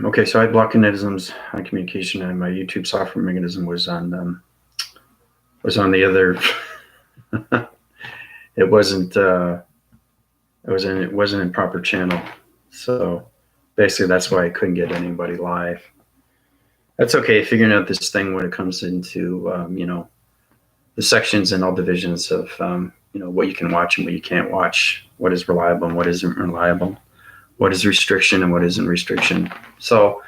Okay, so I had block mechanisms on communication, and my YouTube software mechanism was on the other. It wasn't in proper channel, so basically that's why I couldn't get anybody live. That's okay. Figuring out this thing when it comes into the sections and all divisions of what you can watch and what you can't watch, what is reliable and what isn't reliable, what is restriction and what isn't restriction. So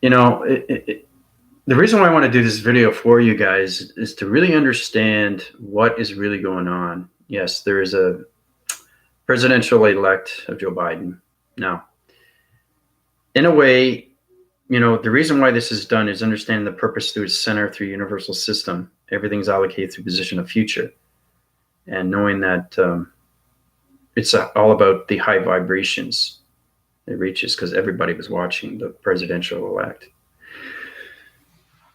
the reason why I want to do this video for you guys is to really understand what is really going on. Yes, there is a presidential elect of Joe Biden. Now, in a way, the reason why this is done is understanding the purpose through its center, through universal system. Everything's allocated through position of future. And knowing that it's all about the high vibrations it reaches, because everybody was watching the presidential elect.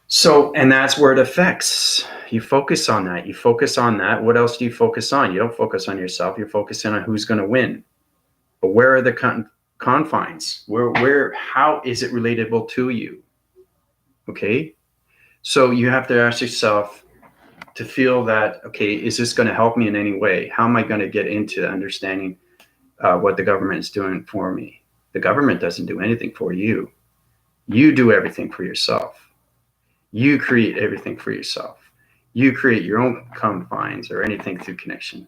So, and that's where it affects. You focus on that. You focus on that. What else do you focus on? You don't focus on yourself. You're focusing on who's going to win. But where are the confines? How is it relatable to you? Okay. So you have to ask yourself to feel that, okay, is this going to help me in any way? How am I going to get into understanding what the government is doing for me? The government doesn't do anything for you. You do everything for yourself. You create everything for yourself. You create your own confines or anything through connection.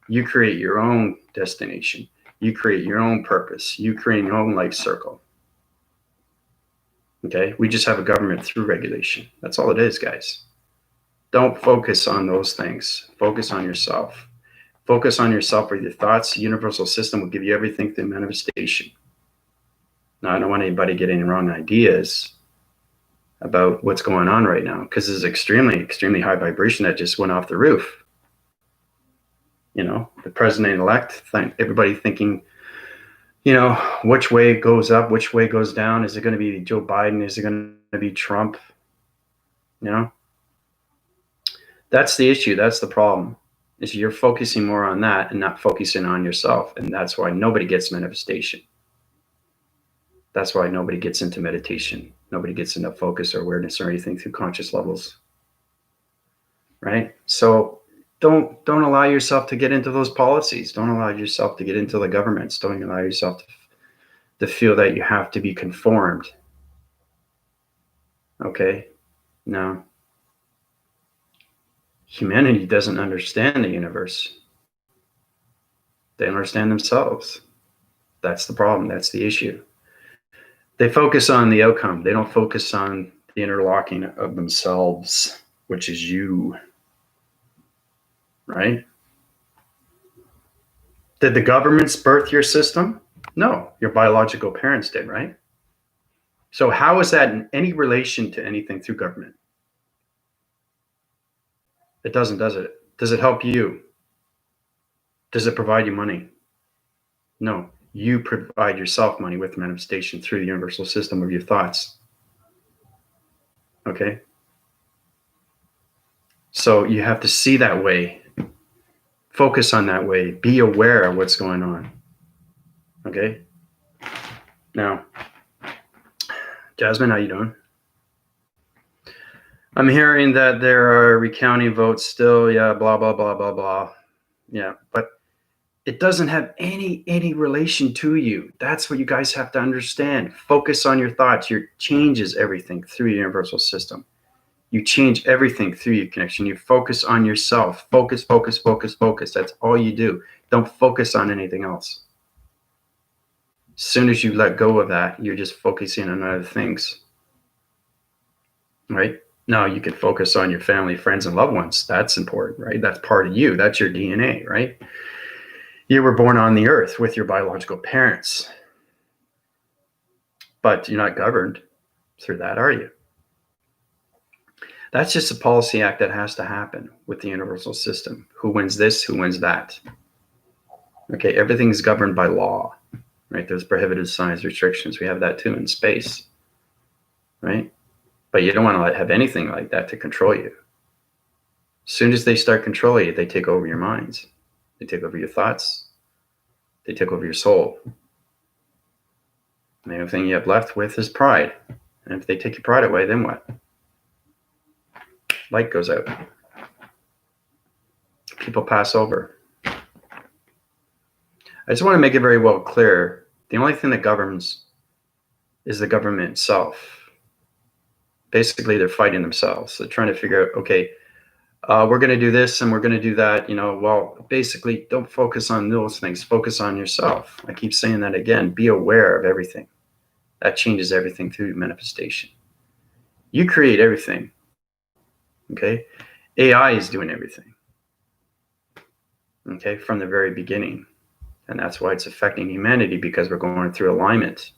You create your own destination. You create your own purpose. You create your own life circle. Okay? We just have a government through regulation. That's all it is, guys. Don't focus on those things. Focus on yourself. Focus on yourself with your thoughts. The universal system will give you everything through manifestation. Now, I don't want anybody getting the wrong ideas about what's going on right now, because this is extremely, extremely high vibration that just went off the roof. The president-elect, everybody thinking, which way goes up, which way goes down. Is it going to be Joe Biden? Is it going to be Trump? That's the issue. That's the problem, is you're focusing more on that and not focusing on yourself. And that's why nobody gets manifestation. That's why nobody gets into meditation. Nobody gets into focus or awareness or anything through conscious levels. Right? So don't allow yourself to get into those policies. Don't allow yourself to get into the governments. Don't allow yourself to feel that you have to be conformed. Okay? No. Humanity doesn't understand the universe. They understand themselves. That's the problem. That's the issue. They focus on the outcome. They don't focus on the interlocking of themselves, which is you. Right? Did the governments birth your system? No, your biological parents did, right? So how is that in any relation to anything through government? It doesn't, does it? Does it help you? Does it provide you money? No. You provide yourself money with manifestation through the universal system of your thoughts. Okay? So you have to see that way. Focus on that way. Be aware of what's going on. Okay? Now, Jasmine, how you doing? I'm hearing that there are recounting votes still. Yeah, blah, blah, blah, blah, blah. Yeah, but it doesn't have any relation to you. That's what you guys have to understand. Focus on your thoughts. Your changes everything through your universal system. You change everything through your connection. You focus on yourself. Focus, focus, focus, focus. That's all you do. Don't focus on anything else. As soon as you let go of that, you're just focusing on other things. Right? Now you can focus on your family, friends, and loved ones. That's important, right? That's part of you. That's your DNA, right? You were born on the earth with your biological parents, but you're not governed through that, are you? That's just a policy act that has to happen with the universal system. Who wins this? Who wins that? Okay, everything's governed by law, right? There's prohibited signs, restrictions. We have that too in space, right? But you don't want to have anything like that to control you. As soon as they start controlling you, they take over your minds. They take over your thoughts. They take over your soul. And the only thing you have left with is pride. And if they take your pride away, then what? Light goes out. People pass over. I just want to make it very well clear. The only thing that governs is the government itself. Basically, they're fighting themselves. They're trying to figure out, okay, we're going to do this and we're going to do that. Well, basically, don't focus on those things. Focus on yourself. I keep saying that again. Be aware of everything. That changes everything through manifestation. You create everything. Okay? AI is doing everything. Okay? From the very beginning. And that's why it's affecting humanity, because we're going through alignment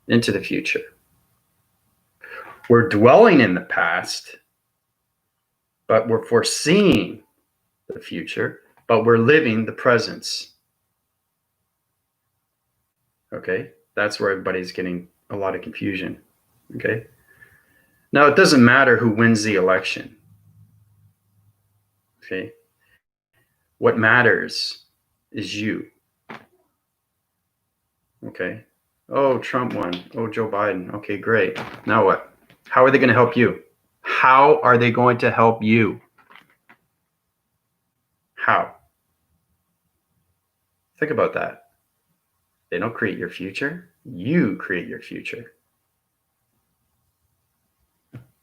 into the future. We're dwelling in the past, but we're foreseeing the future, but we're living the presence. Okay? That's where everybody's getting a lot of confusion. Okay? Now, it doesn't matter who wins the election. Okay? What matters is you. Okay? Oh, Trump won. Oh, Joe Biden. Okay, great. Now what? How are they going to help you? How are they going to help you? How? Think about that. They don't create your future. You create your future.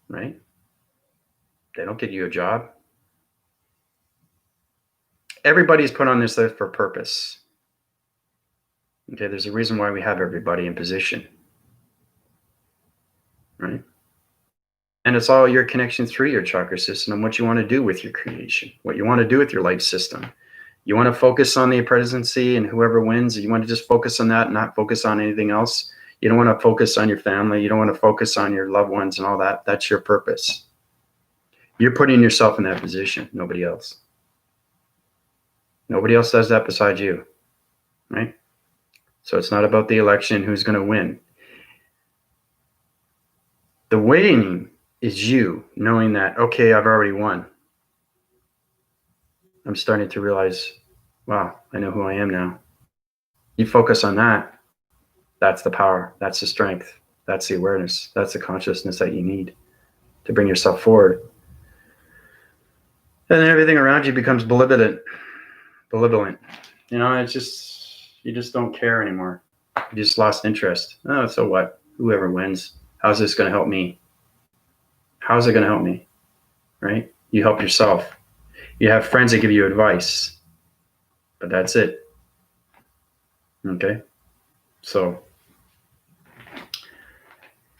Right? They don't get you a job. Everybody's put on this earth for purpose. Okay, there's a reason why we have everybody in position. Right? And it's all your connection through your chakra system and what you want to do with your creation, what you want to do with your life system. You want to focus on the presidency and whoever wins. You want to just focus on that and not focus on anything else. You don't want to focus on your family. You don't want to focus on your loved ones and all that. That's your purpose. You're putting yourself in that position, nobody else. Nobody else does that besides you, right? So it's not about the election, who's going to win. The winning is you knowing that, okay, I've already won. I'm starting to realize, wow, I know who I am now. You focus on that. That's the power. That's the strength. That's the awareness. That's the consciousness that you need to bring yourself forward. And then everything around you becomes malevolent. It's just, you just don't care anymore. You just lost interest. Oh, so what? Whoever wins. How's this going to help me? How's it going to help me? Right? You help yourself. You have friends that give you advice, but that's it. Okay? So,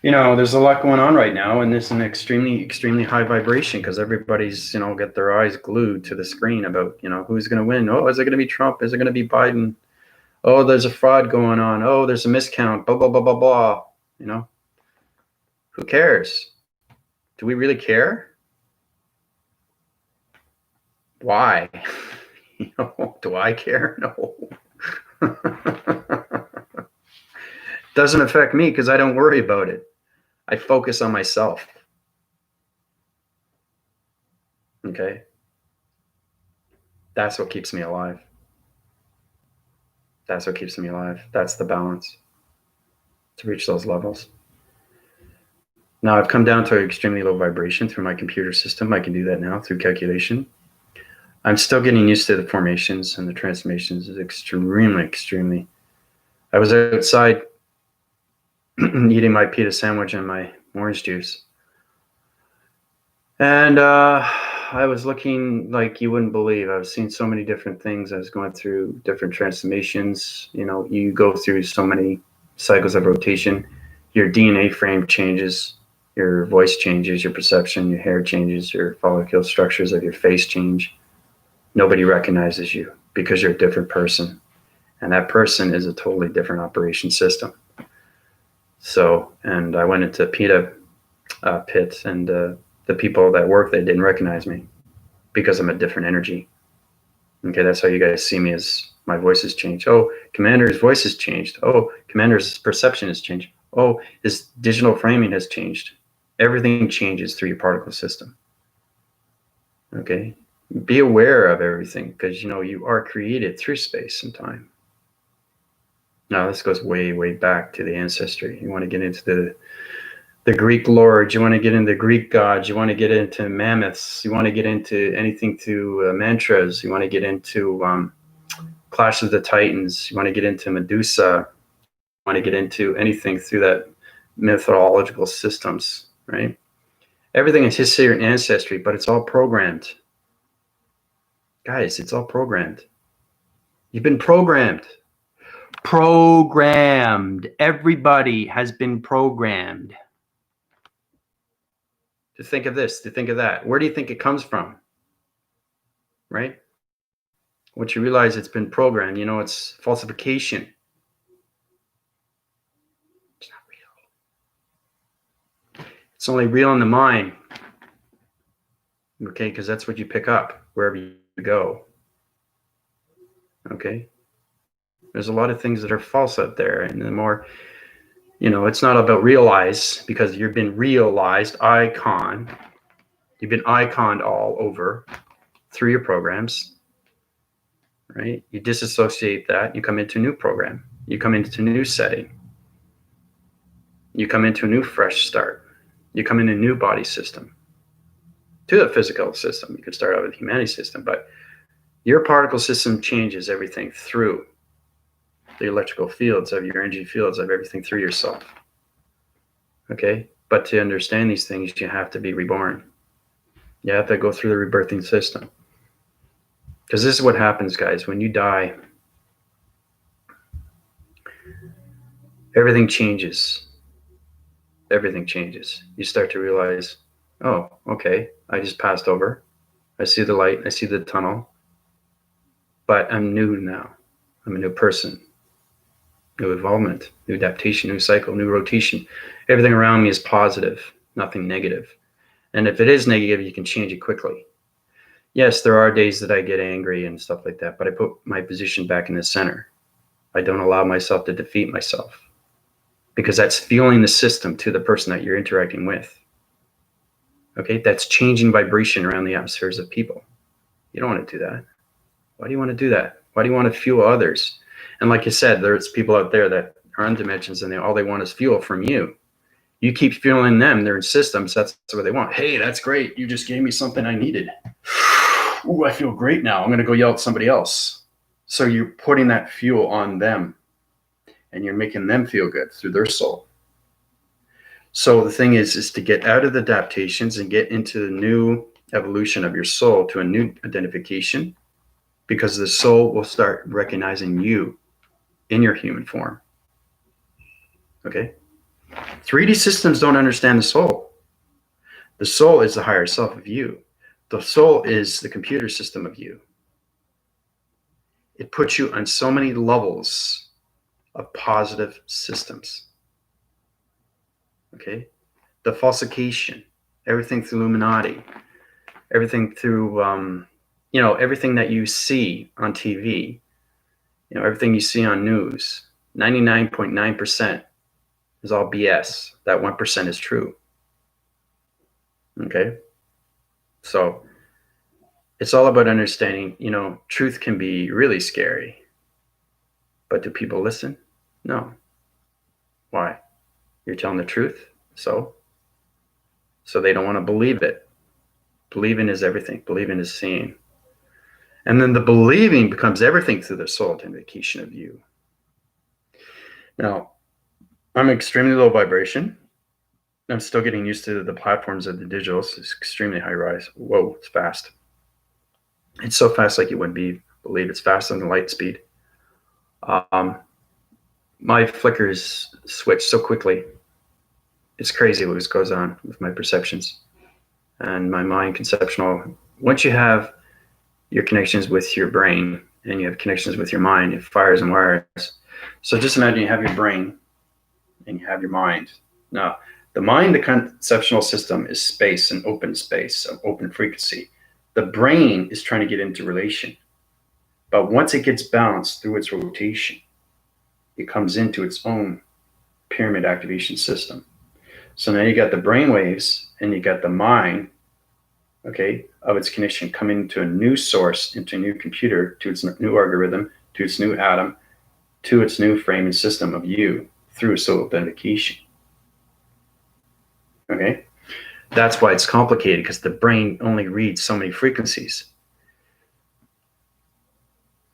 there's a lot going on right now, and there's an extremely, extremely high vibration because everybody's, got their eyes glued to the screen about, who's going to win. Oh, is it going to be Trump? Is it going to be Biden? Oh, there's a fraud going on. Oh, there's a miscount. Blah, blah, blah, blah, blah. Who cares? Do we really care? Why? Do I care? No. Doesn't affect me because I don't worry about it. I focus on myself. Okay? That's what keeps me alive. That's what keeps me alive. That's the balance to reach those levels. Now I've come down to extremely low vibration through my computer system. I can do that now through calculation. I'm still getting used to the formations and the transformations. Is extremely, extremely. I was outside eating my pita sandwich and my orange juice. And I was looking like you wouldn't believe. I was seeing so many different things. I was going through different transformations. You go through so many cycles of rotation. Your DNA frame changes. Your voice changes. Your perception, your hair changes. Your follicle structures of your face change. Nobody recognizes you because you're a different person. And that person is a totally different operation system. So, and I went into pita pit, and the people that work there didn't recognize me because I'm a different energy. Okay, that's how you guys see me, as my voice has changed. Oh, Commander's voice has changed. Oh, Commander's perception has changed. Oh, his digital framing has changed. Everything changes through your particle system. Okay? Be aware of everything, because you are created through space and time. Now this goes way, way back to the ancestry. You want to get into the Greek lords, you want to get into Greek gods, you want to get into mammoths, you want to get into anything to mantras, you want to get into Clash of the Titans, you want to get into Medusa, you want to get into anything through that mythological systems, right? Everything is history and ancestry, but it's all programmed. Guys, it's all programmed. You've been programmed. Programmed. Everybody has been programmed. To think of this, to think of that. Where do you think it comes from? Right? Once you realize it's been programmed, it's falsification. It's not real. It's only real in the mind. Okay, because that's what you pick up wherever you go. Okay? There's a lot of things that are false out there, and the more, it's not about realize, because you've been realized, icon. You've been iconed all over through your programs, right? You disassociate that, you come into a new program, you come into a new setting, you come into a new fresh start, you come in a new body system, to the physical system. You could start out with the humanity system, but your particle system changes everything through the electrical fields of your energy fields of everything through yourself. Okay? But to understand these things, you have to be reborn. You have to go through the rebirthing system. Because this is what happens, guys. When you die, everything changes. Everything changes. You start to realize, oh, okay, I just passed over. I see the light. I see the tunnel. But I'm new now. I'm a new person. New involvement, new adaptation, new cycle, new rotation. Everything around me is positive, nothing negative. And if it is negative, you can change it quickly. Yes, there are days that I get angry and stuff like that, but I put my position back in the center. I don't allow myself to defeat myself, because that's fueling the system to the person that you're interacting with. Okay, that's changing vibration around the atmospheres of people. You don't want to do that. Why do you want to do that? Why do you want to fuel others? And like you said, there's people out there that are in dimensions, and all they want is fuel from you. You keep fueling them. They're in systems. That's what they want. Hey, that's great. You just gave me something I needed. Ooh, I feel great now. I'm going to go yell at somebody else. So you're putting that fuel on them, and you're making them feel good through their soul. So the thing is to get out of the adaptations and get into the new evolution of your soul to a new identification, because the soul will start recognizing you in your human form. Okay? 3D systems don't understand the soul. The soul is the higher self of you. The soul is the computer system of you. It puts you on so many levels of positive systems. Okay? The falsification, everything through Illuminati, everything through, everything that you see on TV, everything you see on news, 99.9% is all BS. That 1% is true. Okay? So it's all about understanding, truth can be really scary. But do people listen? No. Why? You're telling the truth, so they don't want to believe it. Believing is everything. Believing is seeing. And then the believing becomes everything through the soul identification of you. Now, I'm extremely low vibration. I'm still getting used to the platforms of the digitals. It's extremely high rise. Whoa, it's fast. It's so fast, like you wouldn't believe. It's faster than light speed. My flickers switch so quickly. It's crazy what goes on with my perceptions and my mind conceptual. Once you have your connections with your brain and you have connections with your mind, it fires and wires. So just imagine you have your brain and you have your mind. Now, the mind, the conceptual system, is space, an open space, an open frequency. The brain is trying to get into relation. But once it gets balanced through its rotation, it comes into its own pyramid activation system. So now you got the brain waves and you got the mind okay, of its connection coming to a new source, into a new computer, to its new algorithm, to its new atom, to its new frame and system of you through soul authentication. Okay? That's why it's complicated, because the brain only reads so many frequencies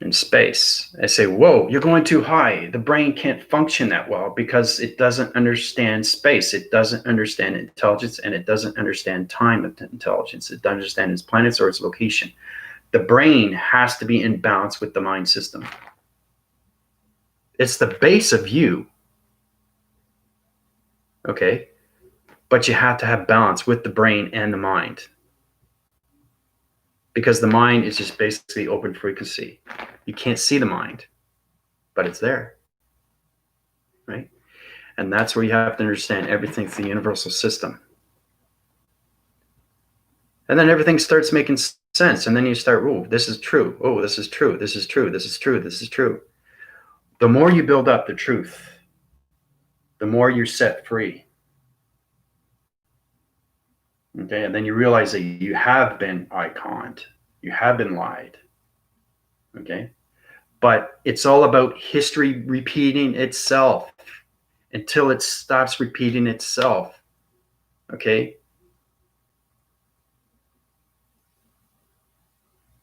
in space. I say, whoa, you're going too high. The brain can't function that well because it doesn't understand space. It doesn't understand intelligence, and it doesn't understand time intelligence. It doesn't understand its planets or its location. The brain has to be in balance with the mind system. It's the base of you. Okay? But you have to have balance with the brain and the mind. Because the mind is just basically open frequency. You can't see the mind, but it's there, right? And that's where you have to understand everything through the universal system. And then everything starts making sense. And then you start, oh, this is true. Oh, this is true. This is true. This is true. This is true. The more you build up the truth, the more you're set free. Okay, and then you realize that you have been iconed, you have been lied. Okay, but it's all about history repeating itself until it stops repeating itself. Okay,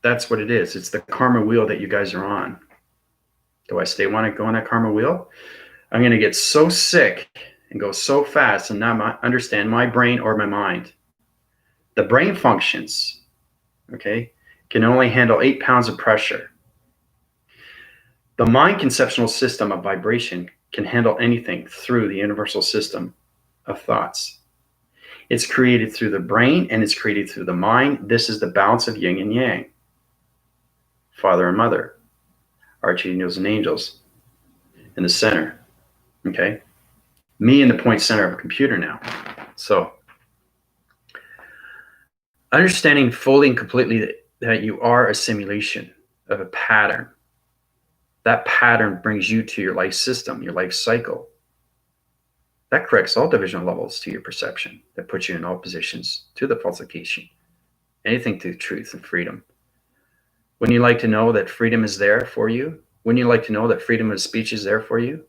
that's what it is. It's the karma wheel that you guys are on. Do I want to go on that karma wheel? I'm going to get so sick and go so fast and not understand my brain or my mind. The brain functions, okay, can only handle 8 pounds of pressure. The mind conceptual system of vibration can handle anything through the universal system of thoughts. It's created through the brain and it's created through the mind. This is the balance of yin and yang. Father and mother, archangels and angels in the center. Okay? Me in the point center of a computer now. So, understanding fully and completely that you are a simulation of a pattern. That pattern brings you to your life system, your life cycle. That corrects all division levels to your perception. That puts you in all positions to the falsification. Anything to truth and freedom. Wouldn't you like to know that freedom is there for you? Wouldn't you like to know that freedom of speech is there for you?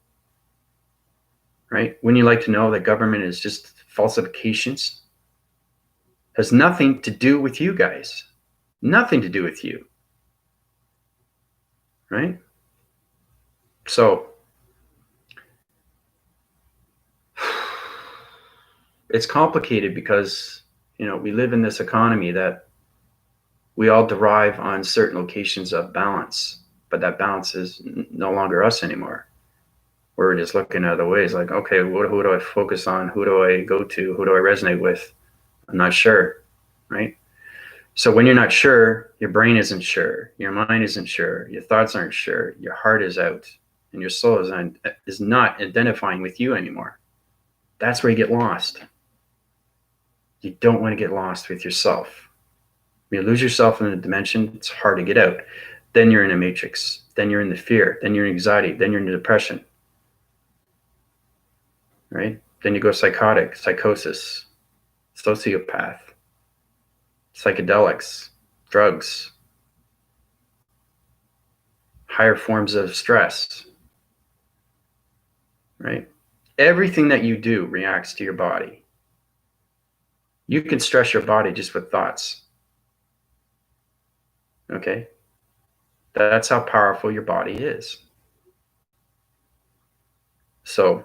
Right? Wouldn't you like to know that government is just falsifications? Has nothing to do with you guys. Nothing to do with you. Right? So, it's complicated because, you know, we live in this economy that we all derive on certain locations of balance, but that balance is no longer us anymore. We're just looking at other ways like, okay, who do I focus on? Who do I go to? Who do I resonate with? I'm not sure, right? So when you're not sure, your brain isn't sure, your mind isn't sure, your thoughts aren't sure, your heart is out, and your soul is not identifying with you anymore. That's where you get lost. You don't want to get lost with yourself. When you lose yourself in a dimension, it's hard to get out. Then you're in a matrix. Then you're in the fear. Then you're in anxiety. Then you're in the depression. Right? Then you go psychotic, psychosis, sociopath, psychedelics, drugs, higher forms of stress. Right? Everything that you do reacts to your body. You can stress your body just with thoughts. Okay? That's how powerful your body is. So,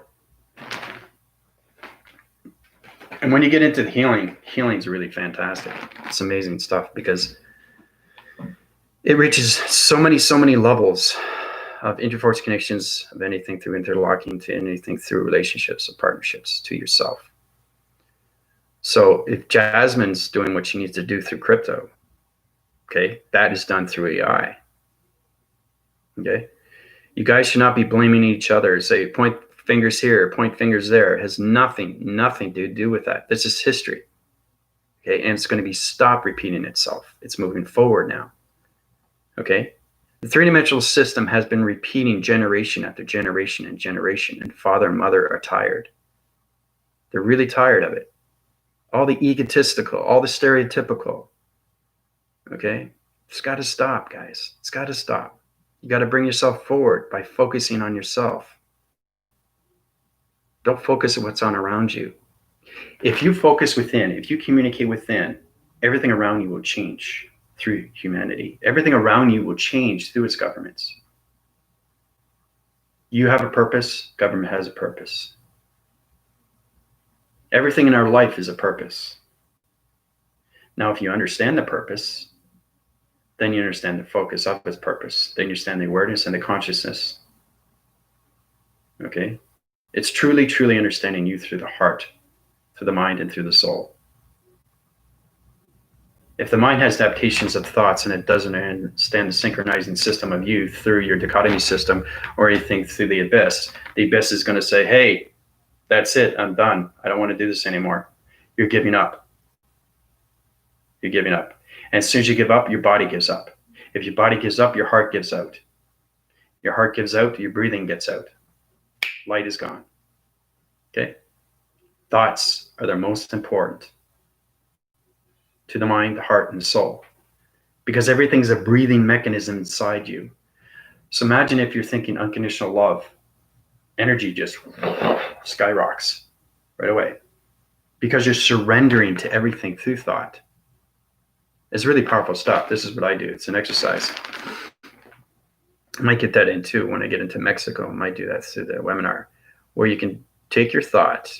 and when you get into the healing is really fantastic. It's amazing stuff because it reaches so many levels of interforce connections, of anything through interlocking to anything through relationships or partnerships to yourself. So if Jasmine's doing what she needs to do through crypto, okay, that is done through AI. Okay, you guys should not be blaming each other. Say point fingers here, point fingers there. It has nothing to do with that. This is history. Okay, and it's going to be stop repeating itself. It's moving forward now. Okay, the three-dimensional system has been repeating generation after generation and generation, and father and mother are tired. They're really tired of it. All the egotistical, all the stereotypical, Okay? It's got to stop, guys. It's got to stop. You got to bring yourself forward by focusing on yourself. Don't focus on what's on around you. If you focus within, if you communicate within, everything around you will change through humanity. Everything around you will change through its governments. You have a purpose, government has a purpose. Everything in our life is a purpose. Now, if you understand the purpose, then you understand the focus of its purpose. Then you understand the awareness and the consciousness. Okay? It's truly, truly understanding you through the heart, through the mind, and through the soul. If the mind has adaptations of thoughts and it doesn't understand the synchronizing system of you through your dichotomy system or anything through the abyss is going to say, hey, that's it, I'm done. I don't want to do this anymore. You're giving up. You're giving up. And as soon as you give up, your body gives up. If your body gives up, your heart gives out. Your heart gives out, your breathing gets out. Light is gone. Okay? Thoughts are the most important to the mind, the heart, and the soul, because everything's a breathing mechanism inside you. So imagine if you're thinking unconditional love, energy just skyrockets right away because you're surrendering to everything through thought. It's really powerful stuff. This is what I do. It's an exercise. I might get that in too when I get into Mexico. I might do that through the webinar, where you can take your thought,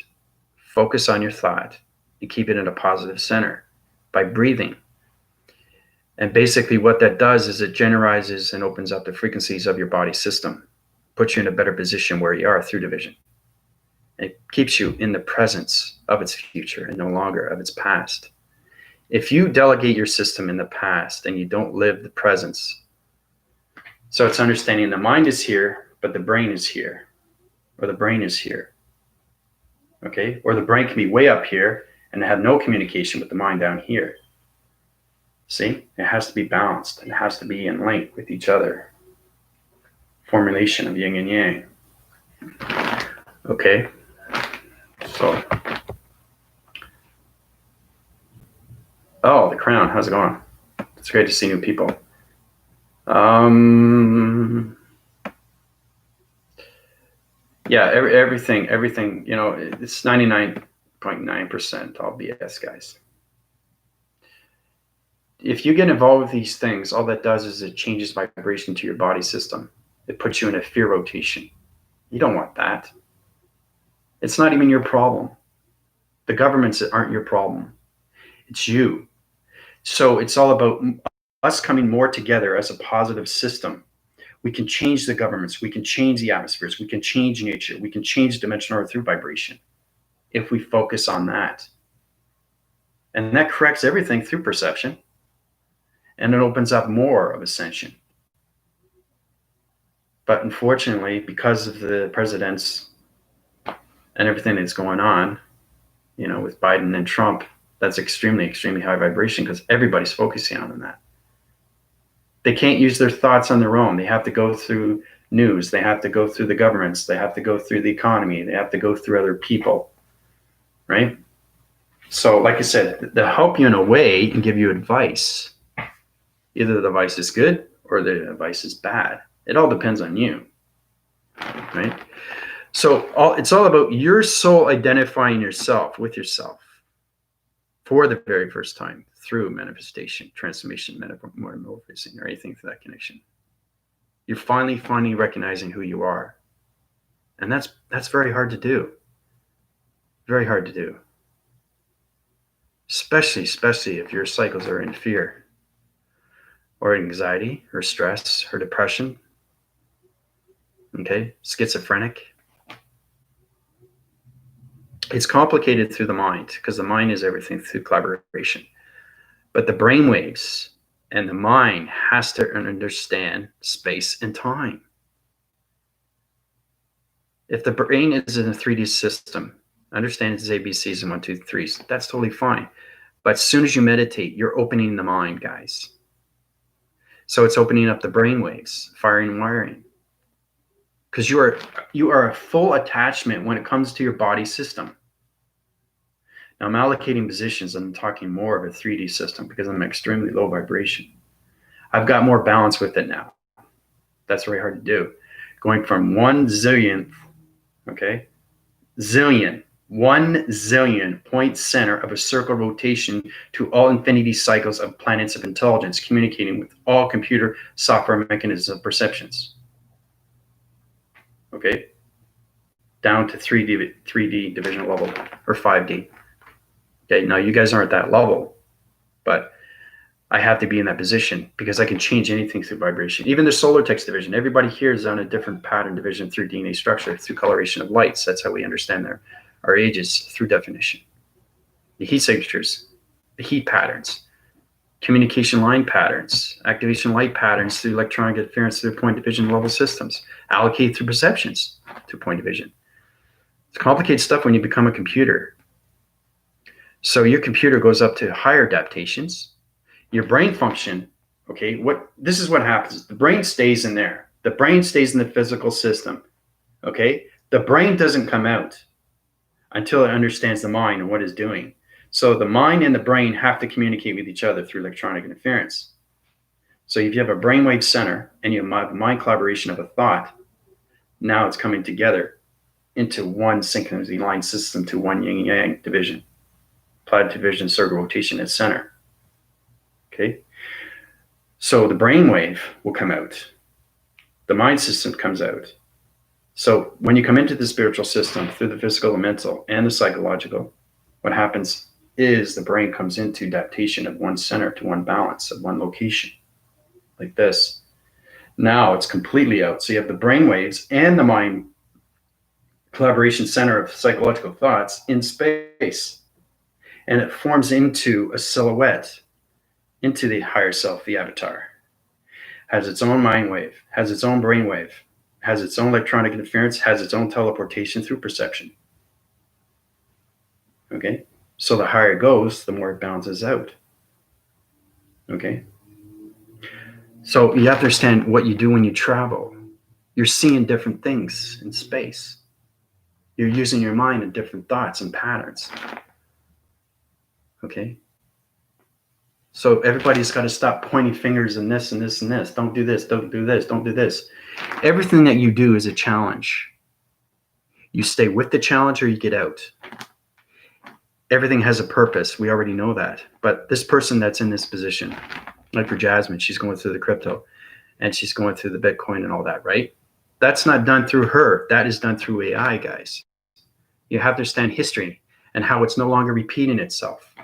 focus on your thought, and keep it in a positive center by breathing. And basically what that does is it generalizes and opens up the frequencies of your body system, puts you in a better position where you are through division. It keeps you in the presence of its future and no longer of its past. If you delegate your system in the past and you don't live the presence, so it's understanding the mind is here, but the brain is here, or the brain is here, okay? Or the brain can be way up here and have no communication with the mind down here. See, it has to be balanced and it has to be in link with each other. Formulation of yin and yang. Okay, so, oh, the crown, how's it going? It's great to see new people. Yeah, everything, you know, it's 99.9% all BS, guys. If you get involved with these things, all that does is it changes vibration to your body system. It puts you in a fear rotation. You don't want that. It's not even your problem. The governments aren't your problem. It's you. So it's all about us coming more together as a positive system. We can change the governments. We can change the atmospheres. We can change nature. We can change dimensional through vibration if we focus on that. And that corrects everything through perception. And it opens up more of ascension. But unfortunately, because of the presidents and everything that's going on, you know, with Biden and Trump, that's extremely, extremely high vibration because everybody's focusing on that. They can't use their thoughts on their own. They have to go through news. They have to go through the governments. They have to go through the economy. They have to go through other people, right? So like I said, they'll help you in a way and give you advice. Either the advice is good or the advice is bad. It all depends on you, right? So it's all about your soul identifying yourself with yourself for the very first time through manifestation, transformation, metamorphosing, or anything for that connection. You're finally recognizing who you are. And that's very hard to do. Very hard to do. Especially if your cycles are in fear or anxiety or stress or depression. Okay, schizophrenic. It's complicated through the mind because the mind is everything through collaboration. But the brainwaves and the mind has to understand space and time. If the brain is in a 3D system, understand it's ABCs and 1, 2, 3s, that's totally fine. But as soon as you meditate, you're opening the mind, guys. So it's opening up the brainwaves, firing and wiring. Because you are a full attachment when it comes to your body system. Now I'm allocating positions and I'm talking more of a 3D system because I'm extremely low vibration. I've got more balance with it now. That's very hard to do. Going from 1 zillion, okay, zillion, 1 zillion point center of a circle rotation to all infinity cycles of planets of intelligence communicating with all computer software mechanisms of perceptions. Okay, down to 3D division level or 5D. Okay, now you guys aren't that level, but I have to be in that position because I can change anything through vibration. Even the solar text division, everybody here is on a different pattern division through DNA structure, through coloration of lights. That's how we understand our ages through definition. The heat signatures, the heat patterns, communication line patterns, activation light patterns through electronic interference through point division level systems, allocate through perceptions through point division. It's complicated stuff when you become a computer. So your computer goes up to higher adaptations. Your brain function, okay, this is what happens. The brain stays in there. The brain stays in the physical system, okay? The brain doesn't come out until it understands the mind and what it's doing. So the mind and the brain have to communicate with each other through electronic interference. So if you have a brainwave center and you have a mind collaboration of a thought, now it's coming together into one synchronously aligned system to one yin-yang division, applied division, circle rotation at center. Okay, so the brainwave will come out. The mind system comes out. So when you come into the spiritual system through the physical, the mental, and the psychological, what happens is the brain comes into adaptation of one center to one balance of one location, like this. Now it's completely out. So you have the brainwaves and the mind collaboration center of psychological thoughts in space. And it forms into a silhouette, into the higher self, the avatar. Has its own mind wave, has its own brain wave, has its own electronic interference, has its own teleportation through perception. Okay, so the higher it goes, the more it balances out. Okay, so you have to understand what you do when you travel. You're seeing different things in space. You're using your mind in different thoughts and patterns. Okay, so everybody's got to stop pointing fingers and this and this and this. Don't do this, don't do this, don't do this. Everything that you do is a challenge. You stay with the challenge or you get out. Everything has a purpose. We already know that. But this person that's in this position, like for Jasmine, she's going through the crypto and she's going through the Bitcoin and all that, right? That's not done through her. That is done through AI, guys. You have to understand history and how it's no longer repeating itself.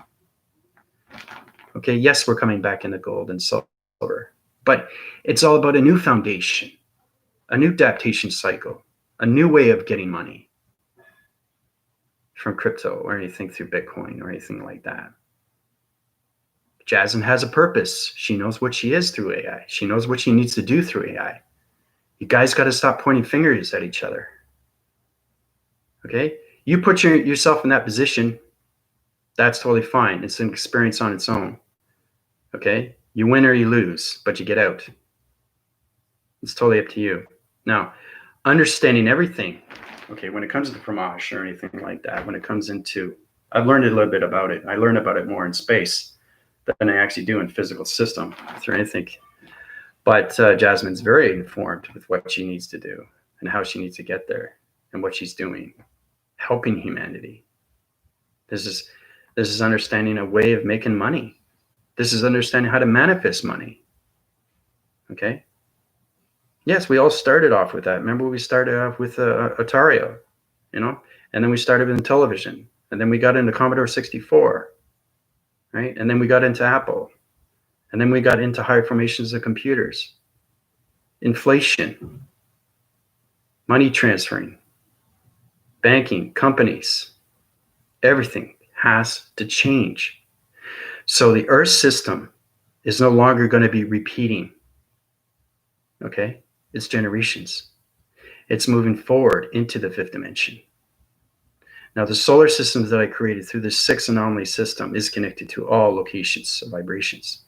Okay, yes, we're coming back into gold and silver, but it's all about a new foundation, a new adaptation cycle, a new way of getting money from crypto or anything through Bitcoin or anything like that. Jasmine has a purpose. She knows what she is through AI. She knows what she needs to do through AI. You guys got to stop pointing fingers at each other. Okay, you put yourself in that position. That's totally fine. It's an experience on its own. Okay, you win or you lose, but you get out. It's totally up to you. Now, understanding everything, okay, when it comes to Pramash or anything like that, when it comes into, I've learned a little bit about it. I learn about it more in space than I actually do in physical system through anything. But Jasmine's very informed with what she needs to do and how she needs to get there and what she's doing, helping humanity. This is understanding a way of making money. This is understanding how to manifest money. Okay. Yes, we all started off with that. Remember, we started off with Atari, and then we started in television, and then we got into Commodore 64, right? And then we got into Apple, and then we got into higher formations of computers, inflation, money transferring, banking, companies, everything has to change. So the Earth system is no longer going to be repeating. Okay, it's generations. It's moving forward into the fifth dimension. Now, the solar systems that I created through this 6 anomaly system is connected to all locations of vibrations.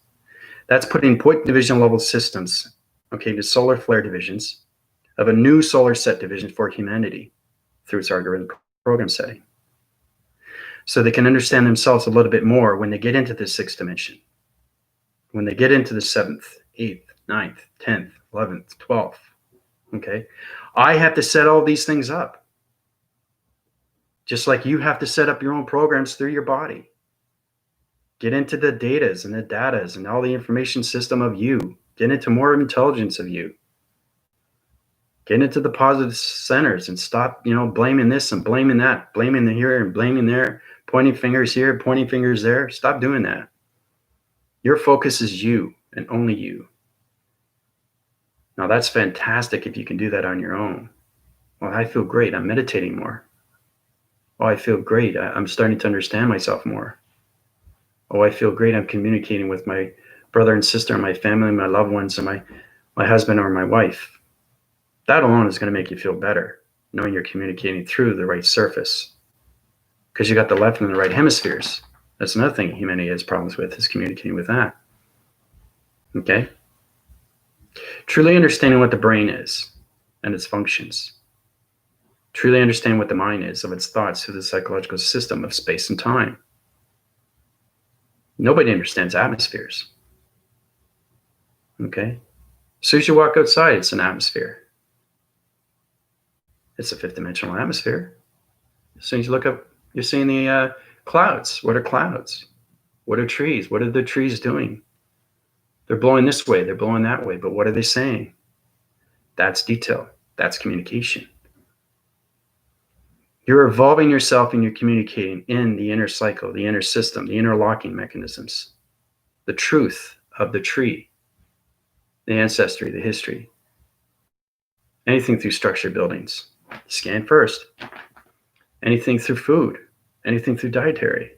That's putting point division level systems, okay, to solar flare divisions of a new solar set division for humanity through its algorithm program setting. so they can understand themselves a little bit more when they get into the sixth dimension, when they get into the seventh, eighth, ninth, 10th, 11th, 12th. Okay. I have to set all these things up. Just like you have to set up your own programs through your body. Get into the datas and the datas and all the information system of you. Get into more intelligence of you. Get into the positive centers and stop, blaming this and blaming that, blaming the here and blaming there, pointing fingers here, pointing fingers there. Stop doing that. Your focus is you and only you. Now that's fantastic if you can do that on your own. Well, I feel great. I'm meditating more. Oh, I feel great. I'm starting to understand myself more. Oh, I feel great. I'm communicating with my brother and sister and my family, my loved ones, and my husband or my wife. That alone is going to make you feel better, knowing you're communicating through the right surface. Because you got the left and the right hemispheres. That's another thing humanity has problems with, is communicating with that. Okay? Truly understanding what the brain is and its functions. Truly understand what the mind is of its thoughts through the psychological system of space and time. Nobody understands atmospheres. Okay? As soon as you walk outside, it's an atmosphere. It's a fifth dimensional atmosphere. As soon as you look up, you're seeing the clouds. What are clouds? What are trees? What are the trees doing? They're blowing this way, they're blowing that way, but what are they saying? That's detail. That's communication. You're evolving yourself and you're communicating in the inner cycle, the inner system, the interlocking mechanisms, the truth of the tree, the ancestry, the history. Anything through structure buildings. Scan first. Anything through food. Anything through dietary.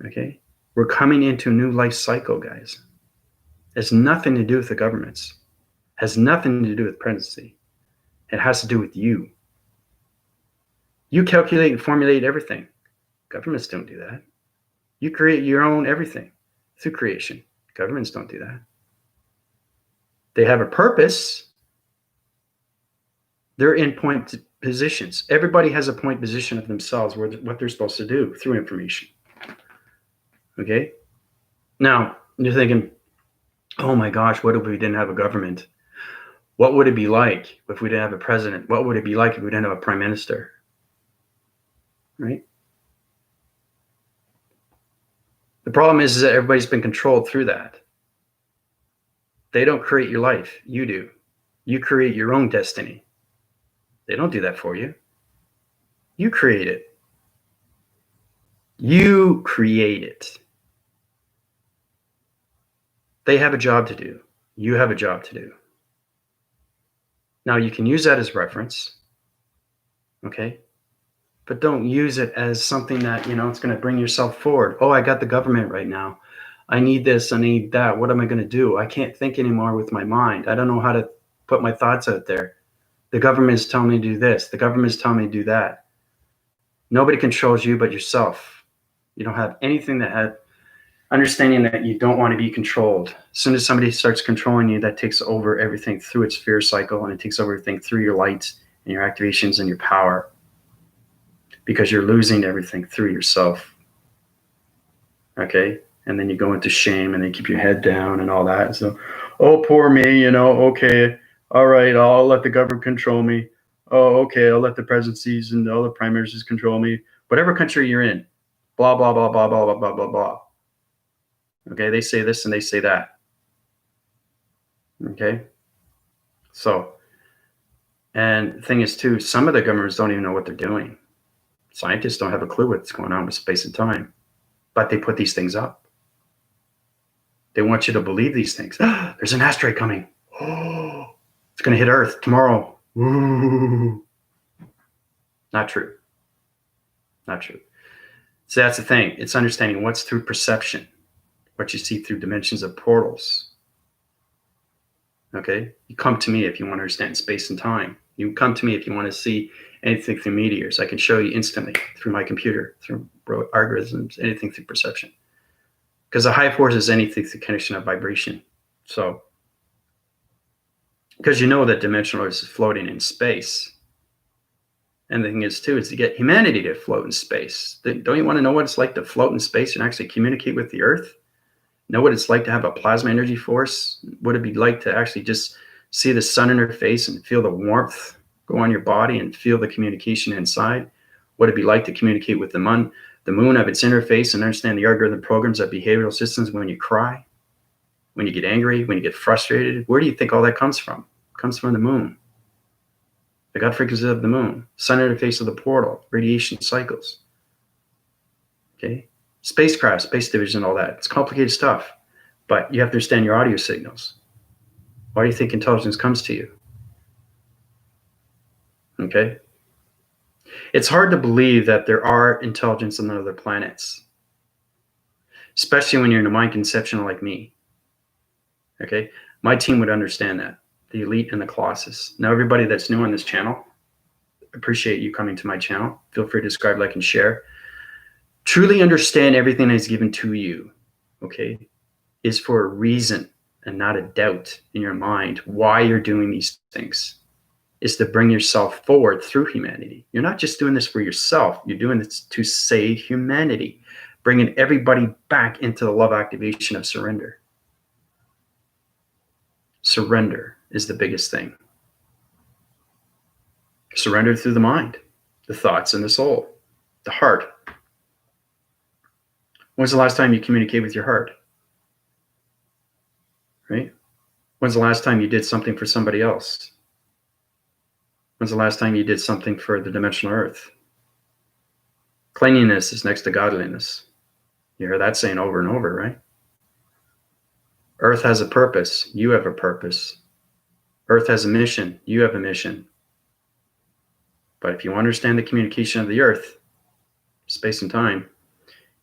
Okay? We're coming into a new life cycle, guys. It has nothing to do with the governments. It has nothing to do with presidency. It has to do with you. You calculate and formulate everything. Governments don't do that. You create your own everything through creation. Governments don't do that. They have a purpose. They're in point positions. Everybody has a point position of themselves, what they're supposed to do through information. Okay? Now, you're thinking, oh my gosh, what if we didn't have a government? What would it be like if we didn't have a president? What would it be like if we didn't have a prime minister? Right? The problem is that everybody's been controlled through that. They don't create your life. You do. You create your own destiny. They don't do that for you. You create it. You create it. They have a job to do. You have a job to do. Now, you can use that as reference, okay? But don't use it as something that, it's going to bring yourself forward. Oh, I got the government right now. I need this, I need that. What am I going to do? I can't think anymore with my mind. I don't know how to put my thoughts out there. The government's telling me to do this. The government's telling me to do that. Nobody controls you but yourself. You don't have anything that had understanding that you don't want to be controlled. As soon as somebody starts controlling you, that takes over everything through its fear cycle, and it takes over everything through your lights and your activations and your power, because you're losing everything through yourself. Okay? And then you go into shame and then keep your head down and all that. So, oh, poor me, okay. All right, I'll let the government control me. Oh, okay, I'll let the presidencies and all the prime ministers control me. Whatever country you're in, blah, blah, blah, blah, blah, blah, blah, blah, blah. Okay, they say this and they say that. Okay? So, and the thing is too, some of the governments don't even know what they're doing. Scientists don't have a clue what's going on with space and time, but they put these things up. They want you to believe these things. There's an asteroid coming. Oh, it's going to hit Earth tomorrow. Ooh. Not true. Not true. So that's the thing. It's understanding what's through perception, what you see through dimensions of portals. Okay? You come to me if you want to understand space and time. You come to me if you want to see anything through meteors. I can show you instantly through my computer, through algorithms, anything through perception. Because the high force is anything through connection of vibration. So, because that dimensional is floating in space. And the thing is, too, is to get humanity to float in space. Don't you want to know what it's like to float in space and actually communicate with the Earth? Know what it's like to have a plasma energy force? What it'd be like to actually just see the sun in her face and feel the warmth go on your body and feel the communication inside? What it'd be like to communicate with the moon of its interface and understand the algorithm programs of behavioral systems when you cry, when you get angry, when you get frustrated? Where do you think all that comes from? It comes from the moon. The God frequency of the moon, sun interface of the portal, radiation cycles. Okay? Spacecraft, space division, all that. It's complicated stuff, but you have to understand your audio signals. Why do you think intelligence comes to you? Okay? It's hard to believe that there are intelligence on other planets, especially when you're in a mind conception like me. Okay? My team would understand that. The elite and the colossus. Now, everybody that's new on this channel, appreciate you coming to my channel. Feel free to subscribe, like, and share. Truly understand everything that is given to you, okay, is for a reason and not a doubt in your mind why you're doing these things. Is to bring yourself forward through humanity. You're not just doing this for yourself. You're doing this to save humanity, bringing everybody back into the love activation of surrender. Surrender is the biggest thing. Surrender through the mind, the thoughts, and the soul, the heart. When's the last time you communicate with your heart? Right? When's the last time you did something for somebody else? When's the last time you did something for the dimensional earth? Cleanliness is next to godliness. You hear that saying over and over, right? Earth has a purpose. You have a purpose. Earth has a mission. You have a mission. But if you understand the communication of the earth, space and time,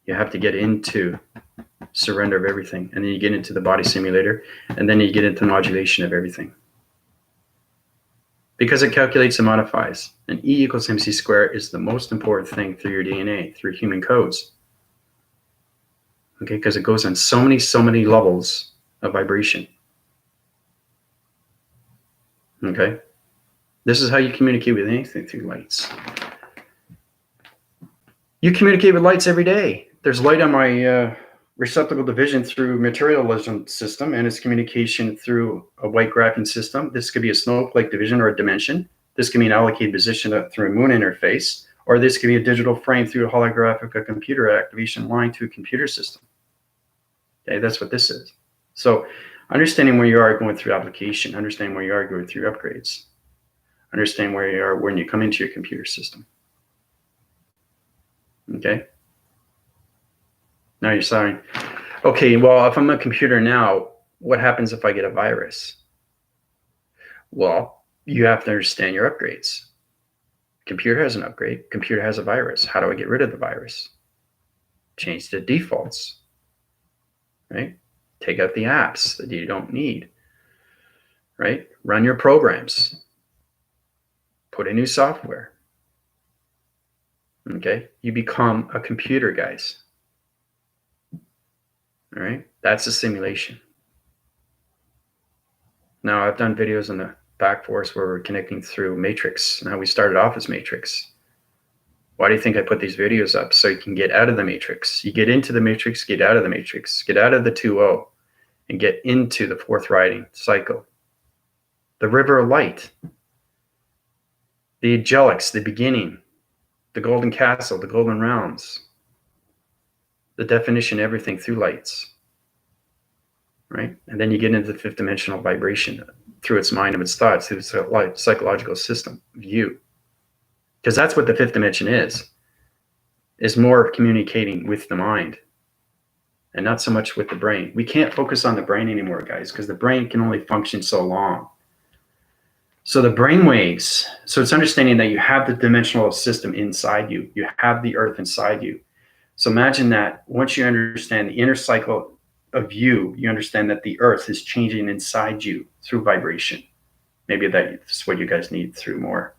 you have to get into surrender of everything. And then you get into the body simulator. And then you get into modulation of everything. Because it calculates and modifies. And E equals MC squared is the most important thing through your DNA, through human codes. Okay, because it goes on so many levels of vibration. Okay? This is how you communicate with anything, through lights. You communicate with lights every day. There's light on my receptacle division through materialism system, and its communication through a white graphene system. This could be a snowflake division or a dimension. This can be an allocated position through a moon interface, or this could be a digital frame through a holographic computer activation line to a computer system. Okay, that's what this is. So understanding where you are going through application, understanding where you are going through upgrades, understand where you are when you come into your computer system. Okay? Now you're saying, okay, well, if I'm a computer now, what happens if I get a virus? Well, you have to understand your upgrades. Computer has an upgrade. Computer has a virus. How do I get rid of the virus? Change the defaults, right? Take out the apps that you don't need, right? Run your programs. Put in new software. Okay? You become a computer, guys. All right? That's a simulation. Now, I've done videos on the back force where we're connecting through Matrix. Now, we started off as Matrix. Why do you think I put these videos up? So you can get out of the Matrix. You get into the Matrix, get out of the Matrix, get out of the 2-0, and get into the fourth riding cycle. The river of light. The angelics, the beginning. The golden castle, the golden realms. The definition of everything through lights. Right? And then you get into the fifth dimensional vibration through its mind and its thoughts, through its psychological system, view. Because that's what the fifth dimension is more communicating with the mind and not so much with the brain. We can't focus on the brain anymore, guys, because the brain can only function so long. So the brain waves, so it's understanding that you have the dimensional system inside you. You have the earth inside you. So imagine that once you understand the inner cycle of you understand that the earth is changing inside you through vibration. Maybe that's what you guys need through more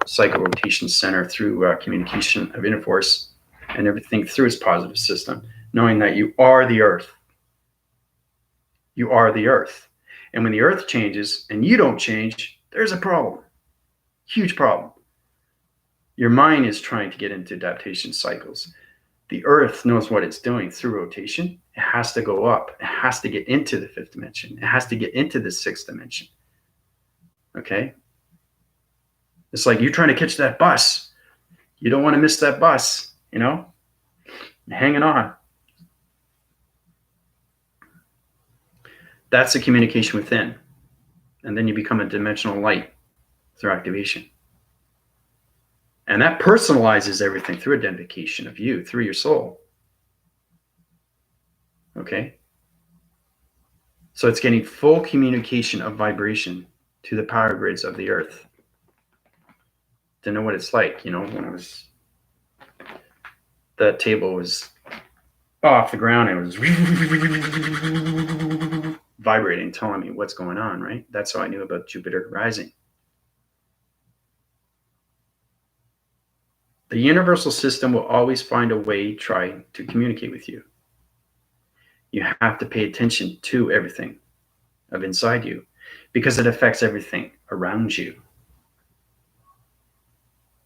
cycle rotation center, through communication of inner force and everything through its positive system, knowing that you are the earth. You are the earth. And when the earth changes and you don't change, there's a problem. Huge problem. Your mind is trying to get into adaptation cycles. The earth knows what it's doing through rotation. It has to go up. It has to get into the fifth dimension. It has to get into the sixth dimension. Okay? It's like you're trying to catch that bus. You don't want to miss that bus, you know? You're hanging on. That's the communication within. And then you become a dimensional light through activation. And that personalizes everything through identification of you, through your soul. Okay? So it's getting full communication of vibration to the power grids of the earth. To know what it's like, you know, when that table was off the ground, it was vibrating, telling me what's going on, right? That's how I knew about Jupiter rising. The universal system will always find a way try to communicate with you. You have to pay attention to everything of inside you because it affects everything around you.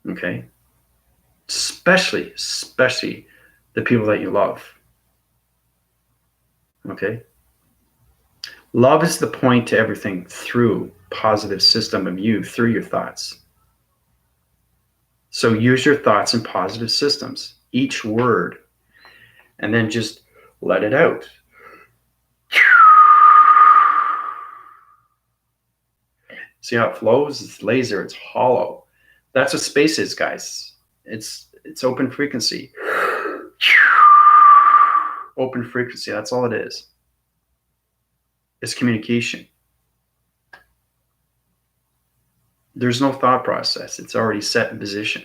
Okay? Especially the people that you love. Okay? Love is the point to everything through positive system of you, through your thoughts. So use your thoughts in positive systems, each word, and then just let it out. See how it flows? It's laser, it's hollow. That's what space is, guys. It's open frequency. Open frequency, that's all it is. It's communication. There's no thought process. It's already set in position.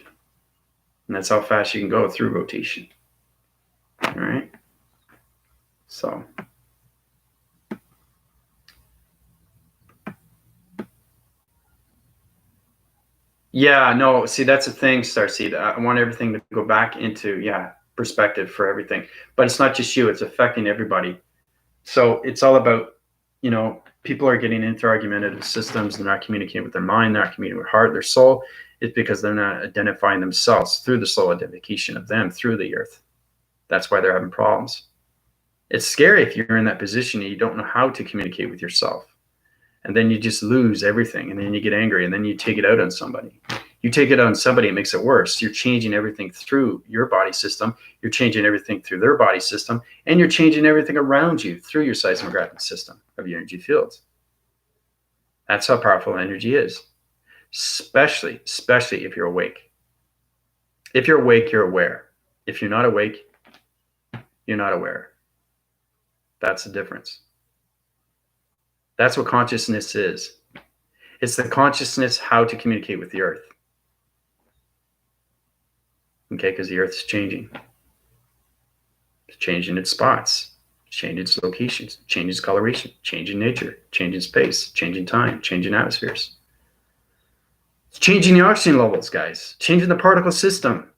And that's how fast you can go through rotation. All right? So. Yeah, no, see, that's the thing, Starseed. I want everything to go back into, perspective for everything. But it's not just you. It's affecting everybody. So it's all about, you know, people are getting into argumentative systems. They're not communicating with their mind. They're not communicating with heart. Their soul is because they're not identifying themselves through the soul identification of them through the earth. That's why they're having problems. It's scary if you're in that position and you don't know how to communicate with yourself. And then you just lose everything. And then you get angry and then you take it out on somebody. You take it on somebody, it makes it worse. You're changing everything through your body system. You're changing everything through their body system. And you're changing everything around you through your seismographic system of your energy fields. That's how powerful energy is. Especially if you're awake. If you're awake, you're aware. If you're not awake, you're not aware. That's the difference. That's what consciousness is. It's the consciousness how to communicate with the earth. Okay, because the earth is changing. It's changing its spots, changing its locations, changing its coloration, changing nature, changing space, changing time, changing atmospheres. It's changing the oxygen levels, guys. Changing the particle system.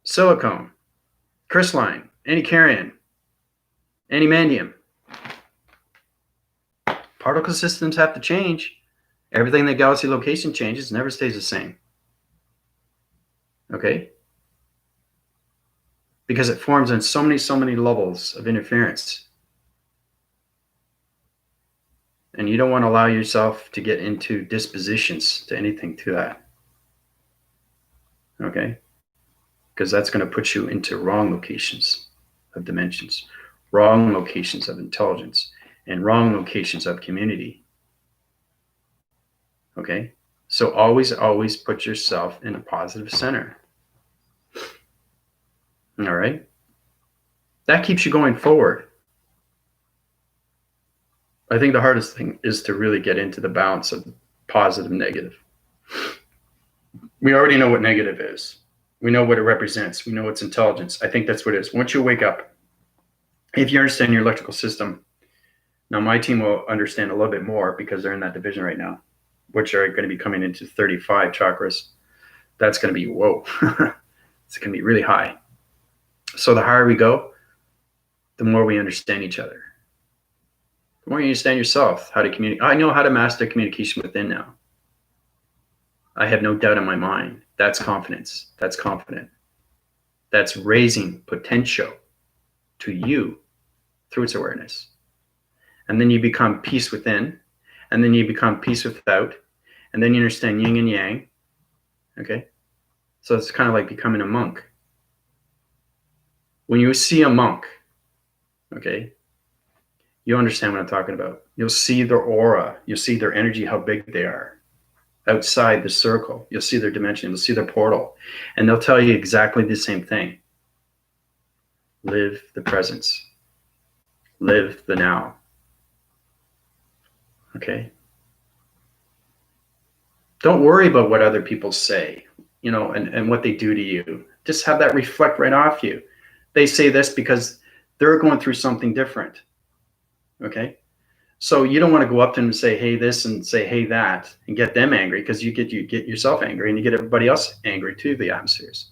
Silicone, crystalline, anticaryon, antimandium. Particle systems have to change. Everything in the galaxy location changes, never stays the same. Okay? Because it forms on so many levels of interference. And you don't want to allow yourself to get into dispositions to anything to that. Okay? Because that's going to put you into wrong locations of dimensions, wrong locations of intelligence, and wrong locations of community. Okay? So always put yourself in a positive center. All right? That keeps you going forward. I think the hardest thing is to really get into the balance of positive and negative. We already know what negative is. We know what it represents. We know it's intelligence. I think that's what it is. Once you wake up, if you understand your electrical system, now my team will understand a little bit more because they're in that division right now, which are going to be coming into 35 chakras. That's going to be, whoa. It's going to be really high. So the higher we go, the more we understand each other. The more you understand yourself, how to communicate. I know how to master communication within now. I have no doubt in my mind That's confidence. That's confident. That's raising potential to you through its awareness. And then you become peace within, and then you become peace without, and then you understand yin and yang. Okay? So it's kind of like becoming a monk. When you see a monk, okay, you understand what I'm talking about. You'll see their aura. You'll see their energy, how big they are outside the circle. You'll see their dimension. You'll see their portal. And they'll tell you exactly the same thing. Live the presence. Live the now. Okay? Don't worry about what other people say, you know, and what they do to you. Just have that reflect right off you. They say this because they're going through something different. Okay? So you don't want to go up to them and say, hey, this, and say, hey, that, and get them angry, because you get yourself angry, and you get everybody else angry too, the atmospheres.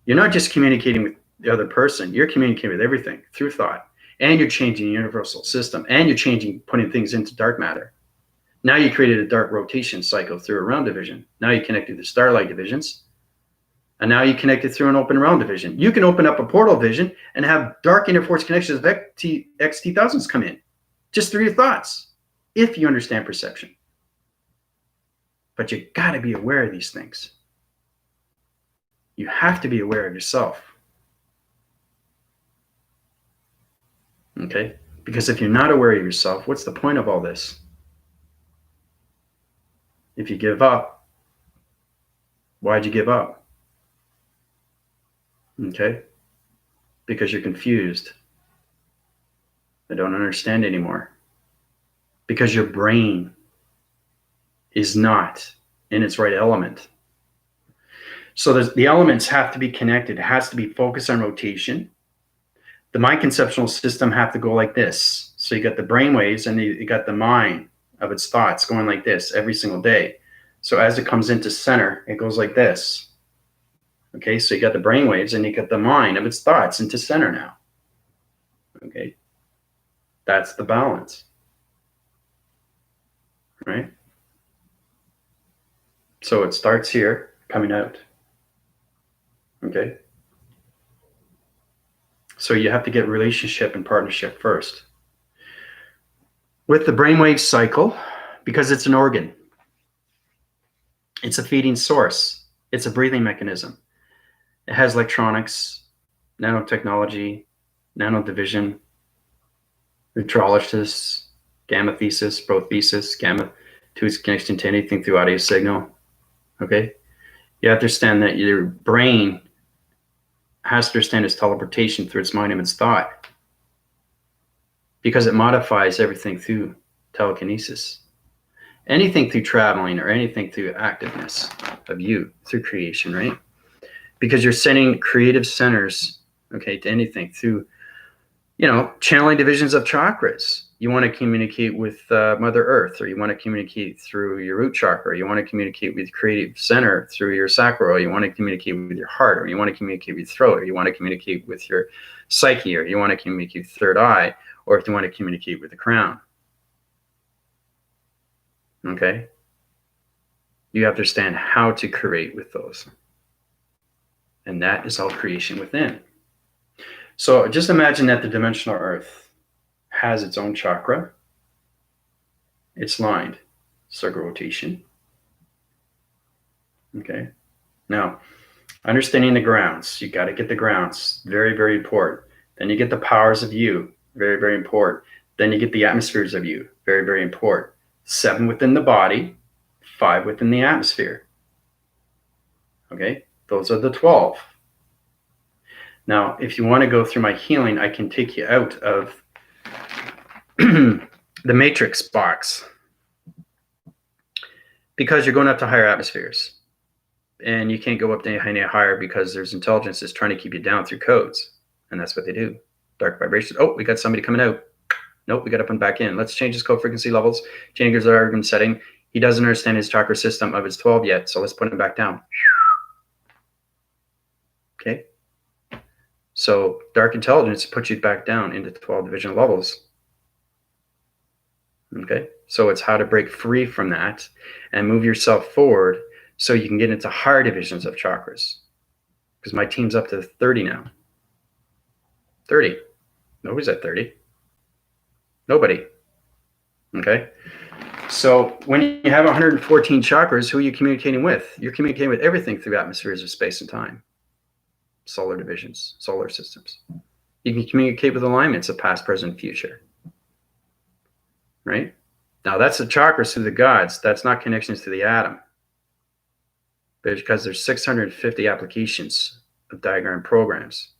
You're not just communicating with the other person, you're communicating with everything through thought. And you're changing the universal system, and you're changing, putting things into dark matter. Now you created a dark rotation cycle through a round division. Now you connected the starlight divisions. And now you connect it through an open round division. You can open up a portal vision and have dark inner force connections of XT thousands come in just through your thoughts, if you understand perception. But you got to be aware of these things. You have to be aware of yourself. Okay? Because if you're not aware of yourself, what's the point of all this? If you give up, why'd you give up? Okay? Because you're confused. I don't understand anymore. Because your brain is not in its right element. So the elements have to be connected. It has to be focused on rotation. The mind conceptual system have to go like this. So you got the brain waves, and you got the mind of its thoughts going like this every single day. So as it comes into center, it goes like this. Okay, so you got the brain waves, and you got the mind of its thoughts into center now. Okay, that's the balance. Right? So it starts here, coming out. Okay? So you have to get relationship and partnership first. With the brainwave cycle, because it's an organ, it's a feeding source, it's a breathing mechanism. It has electronics, nanotechnology, nanodivision, neutrologist, gamma thesis, prothesis, gamma to its connection to anything through audio signal. Okay? You have to understand that your brain has to understand its teleportation through its mind and its thought, because it modifies everything through telekinesis. Anything through traveling, or anything through activeness of you through creation, right? Because you're sending creative centers, okay, to anything through, you know, channeling divisions of chakras. You want to communicate with Mother Earth, or you want to communicate through your root chakra, or you want to communicate with creative center through your sacral, or you want to communicate with your heart, or you want to communicate with your throat, or you want to communicate with your psyche, or you want to communicate with third eye, or if you want to communicate with the crown. Okay? You have to understand how to create with those. And that is all creation within. So just imagine that the dimensional earth has its own chakra. It's lined, circle rotation. Okay. Now, understanding the grounds. You got to get the grounds. Very, very important. Then you get the powers of you. Very, very important. Then you get the atmospheres of you. Very, very important. 7 within the body, 5 within the atmosphere. Okay. Those are the 12. Now, if you want to go through my healing, I can take you out of the matrix box, because you're going up to higher atmospheres, and you can't go up to any higher because there's intelligence that's trying to keep you down through codes, and that's what they do. Dark vibrations. Oh, we got somebody coming out. Nope, we got up and back in. Let's change his code frequency levels. Change our argument setting. He doesn't understand his chakra system of his 12 yet, so let's put him back down. Okay. So dark intelligence puts you back down into 12 division levels. Okay. So it's how to break free from that and move yourself forward So you can get into higher divisions of chakras. Because my team's up to 30 now. 30. Nobody's at 30. Nobody. Okay. So when you have 114 chakras, who are you communicating with? You're communicating with everything through atmospheres of space and time, solar divisions, solar systems. You can communicate with alignments of past, present, future. Right? Now that's the chakras through the gods. That's not connections to the atom. But because there's 650 applications of diagram programs.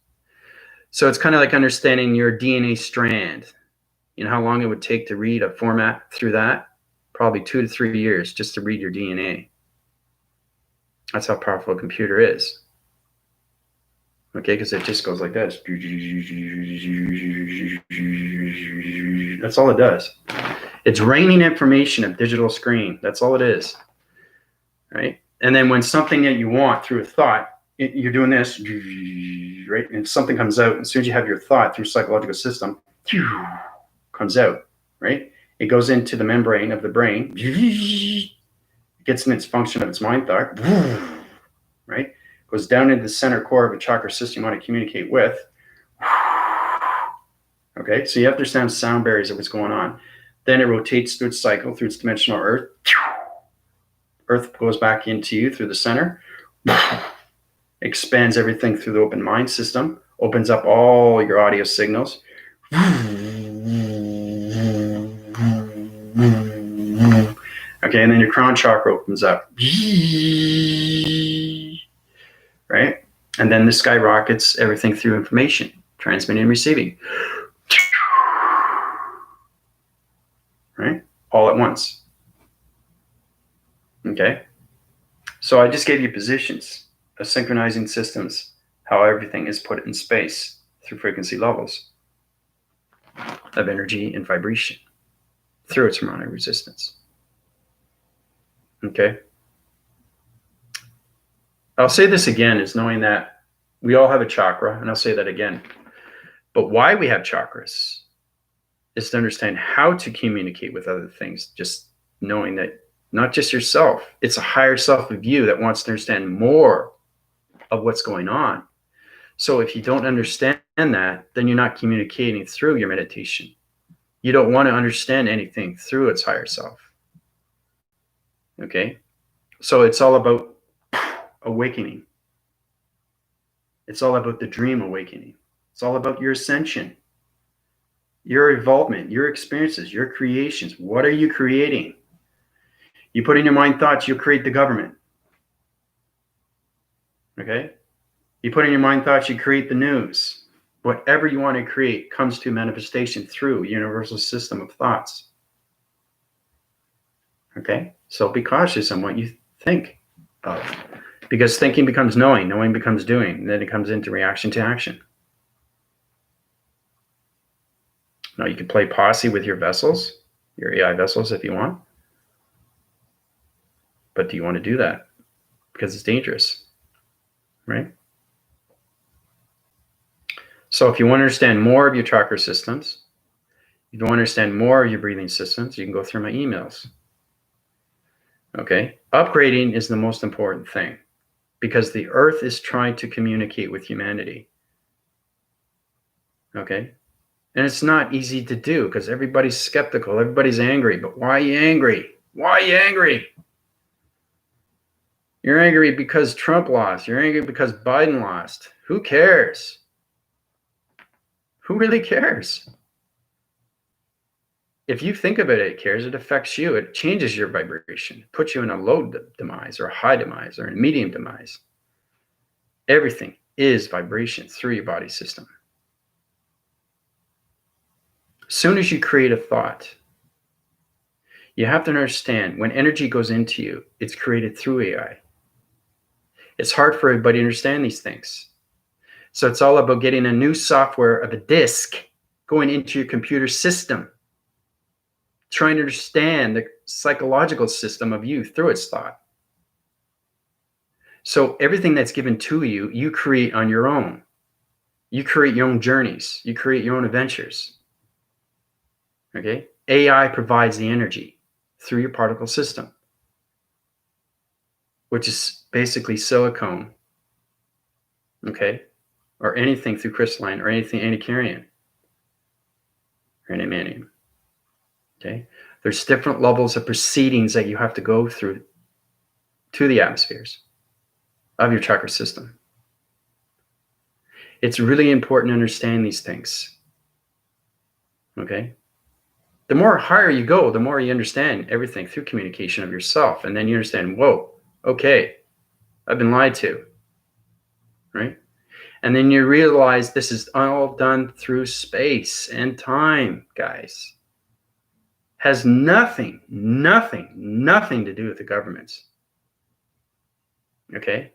So it's kind of like understanding your DNA strand. You know how long it would take to read a format through that? Probably 2 to 3 years just to read your DNA. That's how powerful a computer is. Okay, because it just goes like this. That's all it does. It's raining information of digital screen. That's all it is. Right? And then when something that you want through a thought, you're doing this, right? And something comes out. As soon as you have your thought through psychological system, comes out, right? It goes into the membrane of the brain, gets in its function of its mind thought, right? Goes down into the center core of a chakra system you want to communicate with. Okay, so you have to understand sound barriers of what's going on. Then it rotates through its cycle, through its dimensional earth. Earth goes back into you through the center, expands everything through the open mind system, opens up all your audio signals. Okay, and then your crown chakra opens up. Right? And then this skyrockets everything through information, transmitting and receiving. Right? All at once. Okay? So I just gave you positions of synchronizing systems, how everything is put in space through frequency levels of energy and vibration through its harmonic resistance. Okay? I'll say this again, is knowing that we all have a chakra, and I'll say that again. But why we have chakras is to understand how to communicate with other things, just knowing that not just yourself, it's a higher self of you that wants to understand more of what's going on. So if you don't understand that, then you're not communicating through your meditation. You don't want to understand anything through its higher self. Okay? So it's all about awakening. It's all about the dream awakening. It's all about your ascension, your involvement, your experiences, your creations. What are you creating? You put in your mind thoughts, you create the government. Okay? You put in your mind thoughts, you create the news. Whatever you want to create comes to manifestation through a universal system of thoughts. Okay? So be cautious on what you think of. Because thinking becomes knowing, knowing becomes doing, and then it comes into reaction to action. Now you can play posse with your vessels, your AI vessels if you want. But do you want to do that? Because it's dangerous, right? So if you want to understand more of your chakra systems, if you want to understand more of your breathing systems, you can go through my emails. Okay? Upgrading is the most important thing because the earth is trying to communicate with humanity. Okay? And it's not easy to do because everybody's skeptical. Everybody's angry. But why are you angry? Why are you angry? You're angry because Trump lost. You're angry because Biden lost. Who cares? Who really cares? If you think about it, it cares. It affects you. It changes your vibration. It puts you in a low demise or a high demise or a medium demise. Everything is vibration through your body system. As soon as you create a thought, you have to understand when energy goes into you, it's created through AI. It's hard for everybody to understand these things. So it's all about getting a new software of a disk going into your computer system, trying to understand the psychological system of you through its thought. So everything that's given to you, you create on your own. You create your own journeys. You create your own adventures. Okay? AI provides the energy through your particle system, which is basically silicone, okay, or anything through crystalline, or anything antikyrian, or antimanium, okay? There's different levels of proceedings that you have to go through to the atmospheres of your chakra system. It's really important to understand these things, okay? The more higher you go, the more you understand everything through communication of yourself. And then you understand, whoa, okay, I've been lied to, right? And then you realize this is all done through space and time, guys. Has nothing to do with the governments. Okay?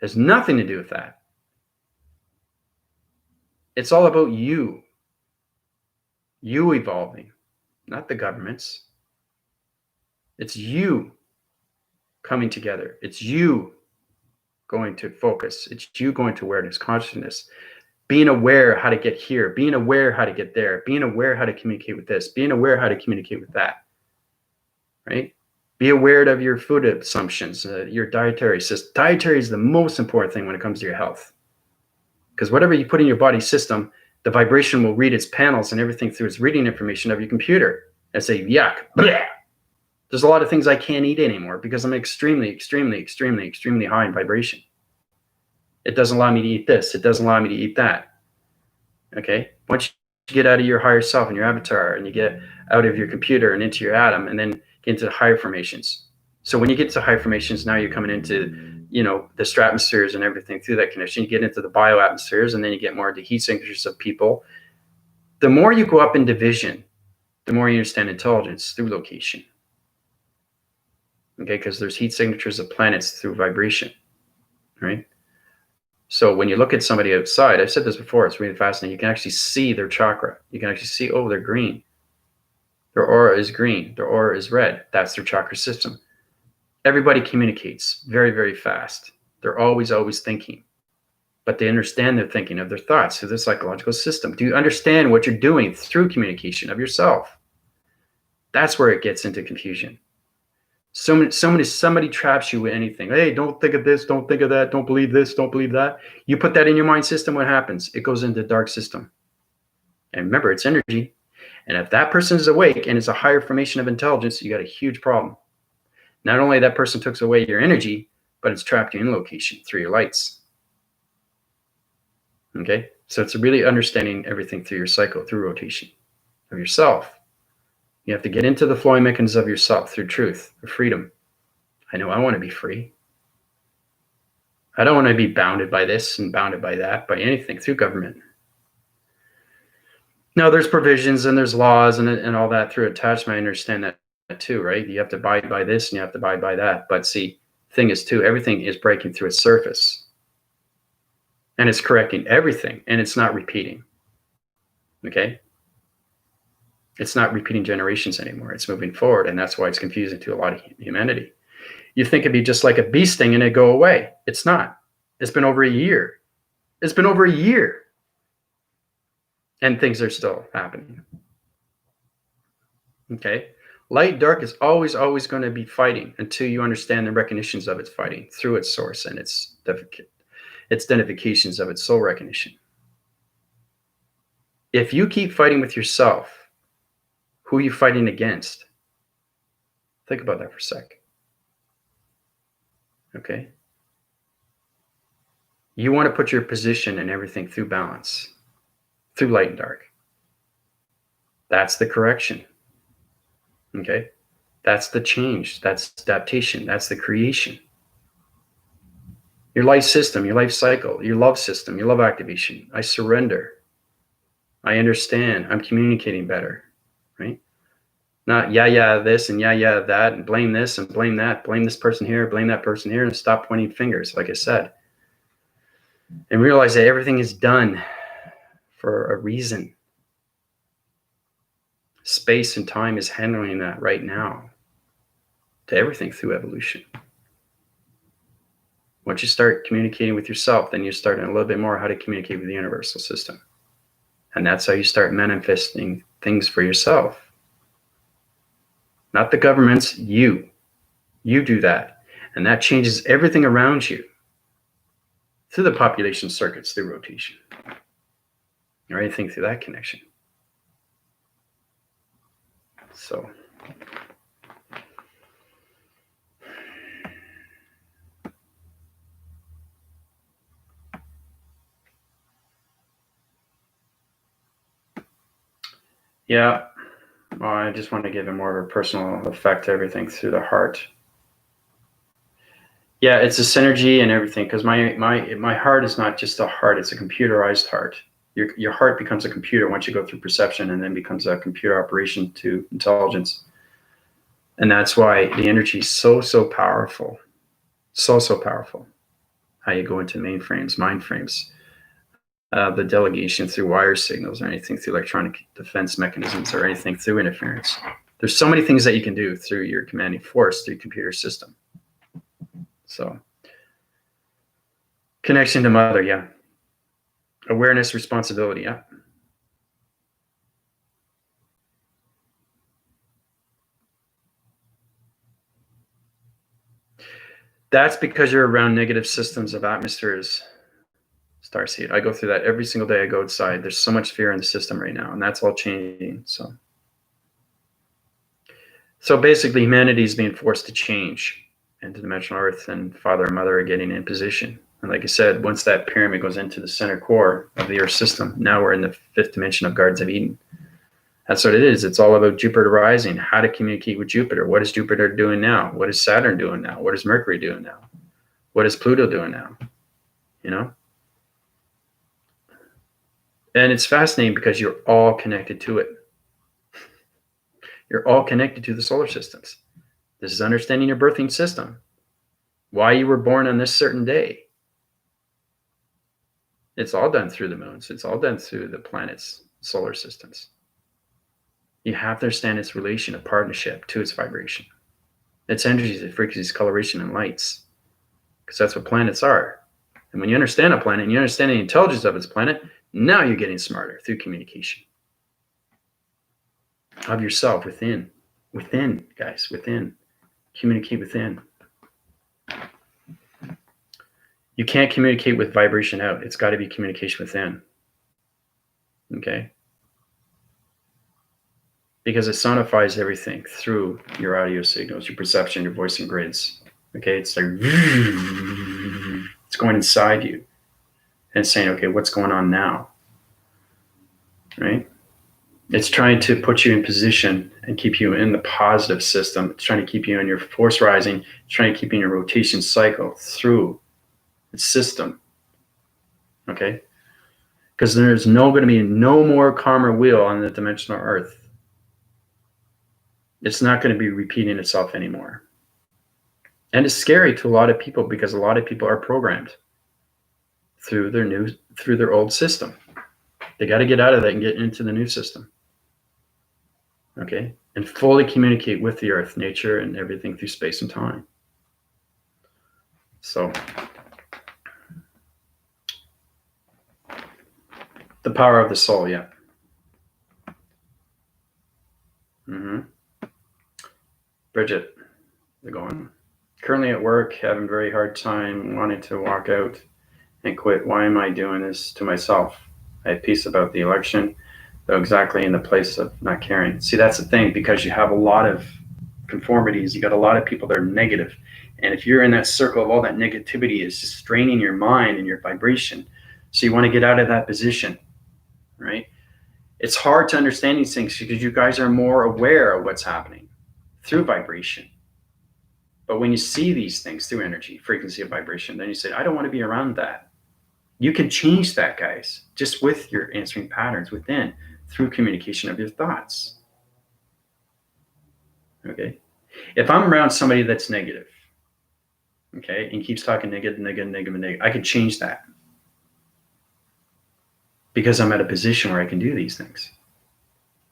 Has nothing to do with that. It's all about you. You evolving, not the governments. It's you coming together. It's you going to focus. It's you going to awareness, consciousness, being aware how to get here, being aware how to get there, being aware how to communicate with this, being aware how to communicate with that, right? Be aware of your food assumptions, your dietary system. Dietary is the most important thing when it comes to your health, because whatever you put in your body system, the vibration will read its panels and everything through its reading information of your computer and say, yuck, bleh. There's a lot of things I can't eat anymore because I'm extremely high in vibration. It doesn't allow me to eat this. It doesn't allow me to eat that. Okay? Once you get out of your higher self and your avatar, and you get out of your computer and into your atom, and then get into the higher formations. So when you get to higher formations, now you're coming into, the stratospheres and everything through that connection. You get into the bioatmospheres, and then you get more into heat signatures of people. The more you go up in division, the more you understand intelligence through location. Okay, because there's heat signatures of planets through vibration, right? So when you look at somebody outside, I've said this before, it's really fascinating. You can actually see their chakra. You can actually see, oh, they're green. Their aura is green. Their aura is red. That's their chakra system. Everybody communicates very fast. They're always thinking. But they understand their thinking of their thoughts through the psychological system. Do you understand what you're doing through communication of yourself? That's where it gets into confusion. Somebody traps you with anything. Hey, don't think of this, don't think of that, don't believe this, don't believe that. You put that in your mind system, what happens? It goes into the dark system. And remember, it's energy. And if that person is awake and it's a higher formation of intelligence, you got a huge problem. Not only that person took away your energy, but it's trapped you in location through your lights. Okay? So it's really understanding everything through your cycle, through rotation of yourself. You have to get into the flowing mechanisms of yourself through truth, through freedom. I know I want to be free. I don't want to be bounded by this and bounded by that, by anything through government. Now, there's provisions and there's laws and all that through attachment. I understand that too, right? You have to abide by this and you have to abide by that. But see, thing is too, everything is breaking through its surface. And it's correcting everything, and it's not repeating. Okay? It's not repeating generations anymore. It's moving forward, and that's why it's confusing to a lot of humanity. You think it'd be just like a bee sting and it'd go away. It's not. It's been over a year. It's been over a year. And things are still happening. Okay? Light, dark is always going to be fighting until you understand the recognitions of its fighting through its source and its identifications of its soul recognition. If you keep fighting with yourself, who are you fighting against? Think about that for a sec. Okay? You want to put your position and everything through balance, through light and dark. That's the correction. Okay? That's the change. That's adaptation. That's the creation. Your life system, your life cycle, your love system, your love activation. I surrender. I understand. I'm communicating better. Right? Not this and that, and blame this and blame that, blame this person here, blame that person here, and stop pointing fingers, like I said. And realize that everything is done for a reason. Space and time is handling that right now to everything through evolution. Once you start communicating with yourself, then you start a little bit more how to communicate with the universal system. And that's how you start manifesting things for yourself. Not the governments, you. You do that. And that changes everything around you through the population circuits, through rotation, or anything through that connection. So yeah, well, I just want to give it more of a personal effect to everything through the heart. Yeah, it's a synergy and everything, because my heart is not just a heart, it's a computerized heart. Your heart becomes a computer once you go through perception, and then becomes a computer operation to intelligence. And that's why the energy is so powerful. So powerful. How you go into mainframes, mind frames, the delegation through wire signals, or anything through electronic defense mechanisms, or anything through interference. There's so many things that you can do through your commanding force, through computer system. So connection to mother, yeah. Awareness, responsibility, yeah. That's because you're around negative systems of atmospheres, Starseed. I go through that every single day I go outside. There's so much fear in the system right now, and that's all changing. So basically, humanity is being forced to change into dimensional Earth, and Father and Mother are getting in position. And like I said, once that pyramid goes into the center core of the Earth system, now we're in the 5th dimension of Gardens of Eden. That's what it is. It's all about Jupiter rising, how to communicate with Jupiter. What is Jupiter doing now? What is Saturn doing now? What is Mercury doing now? What is Pluto doing now? You know? And it's fascinating because you're all connected to it. You're all connected to the solar systems. This is understanding your birthing system. Why you were born on this certain day. It's all done through the moons. It's all done through the planets, solar systems. You have to understand its relation, a partnership to its vibration. Its energies, its frequencies, coloration, and lights. Because that's what planets are. And when you understand a planet and you understand the intelligence of its planet, now you're getting smarter through communication. Of yourself, within. Within, guys, within. Communicate within. You can't communicate with vibration out. It's got to be communication within. Okay? Because it sonifies everything through your audio signals, your perception, your voicing grids. Okay? It's like, it's going inside you and saying, okay, what's going on now? Right? It's trying to put you in position and keep you in the positive system. It's trying to keep you in your force rising. It's trying to keep you in your rotation cycle through its system. Okay? Because there's going to be no more karma wheel on the dimensional Earth. It's not going to be repeating itself anymore. And it's scary to a lot of people because a lot of people are programmed through their old system. They got to get out of that and get into the new system. Okay? And fully communicate with the Earth, nature, and everything through space and time. So, the power of the soul, yeah. Bridget, they're going. Currently at work, having a very hard time, wanting to walk out and quit. Why am I doing this to myself? I have peace about the election, though exactly in the place of not caring. See, that's the thing, because you have a lot of conformities. You got a lot of people that are negative. And if you're in that circle of all that negativity, it's just straining your mind and your vibration. So you want to get out of that position, right? It's hard to understand these things because you guys are more aware of what's happening through vibration. But when you see these things through energy, frequency of vibration, then you say, I don't want to be around that. You can change that, guys, just with your answering patterns within, through communication of your thoughts. Okay? If I'm around somebody that's negative, okay, and keeps talking negative, I could change that. Because I'm at a position where I can do these things.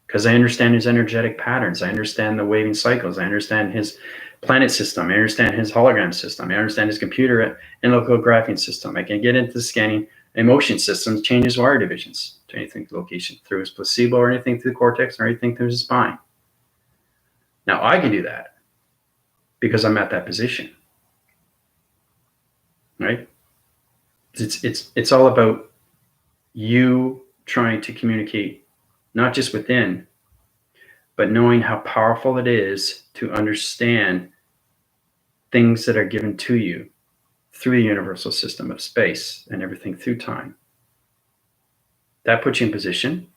Because I understand his energetic patterns. I understand the waving cycles. I understand his planet system. I understand his hologram system. I understand his computer and local graphing system. I can get into the scanning emotion systems, change his wire divisions to anything to location through his placebo or anything through the cortex or anything through his spine. Now I can do that because I'm at that position. right? It's all about you trying to communicate, not just within, but knowing how powerful it is to understand things that are given to you through the universal system of space and everything through time. That puts you in position.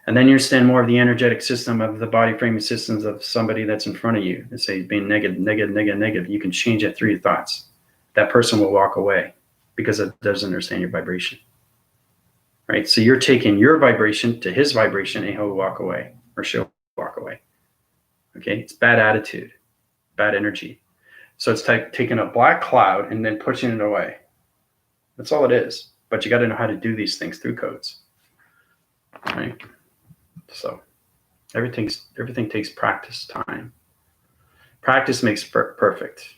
And then you understand more of the energetic system of the body framing systems of somebody that's in front of you. And say being negative, negative, negative, negative. You can change it through your thoughts. That person will walk away because it doesn't understand your vibration. Right? So you're taking your vibration to his vibration, and he'll walk away, or she'll walk away. Okay? It's bad attitude, bad energy. So it's taking a black cloud and then pushing it away. That's all it is. But you got to know how to do these things through codes. Right? So everything takes practice, time. Practice makes perfect.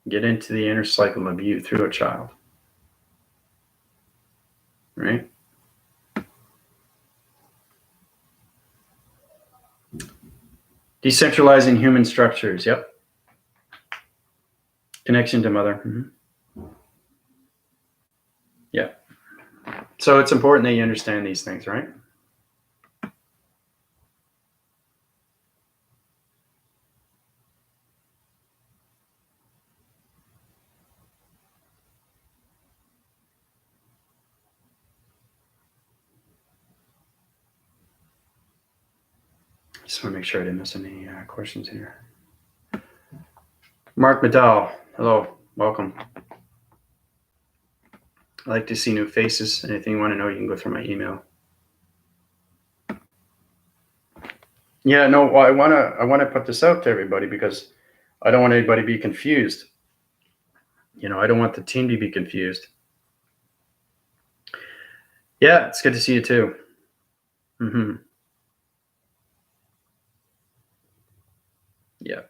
Get into the inner cycle of you through a child. Right? Decentralizing human structures. Yep. Connection to mother. Mm-hmm. Yeah. So it's important that you understand these things, right? Just want to make sure I didn't miss any questions here. Mark Medell, hello, welcome. I like to see new faces. Anything you want to know, you can go through my email. Yeah, no, well, I wanna put this out to everybody because I don't want anybody to be confused. You know, I don't want the team to be confused. Yeah, it's good to see you too. Mm-hmm. Yeah,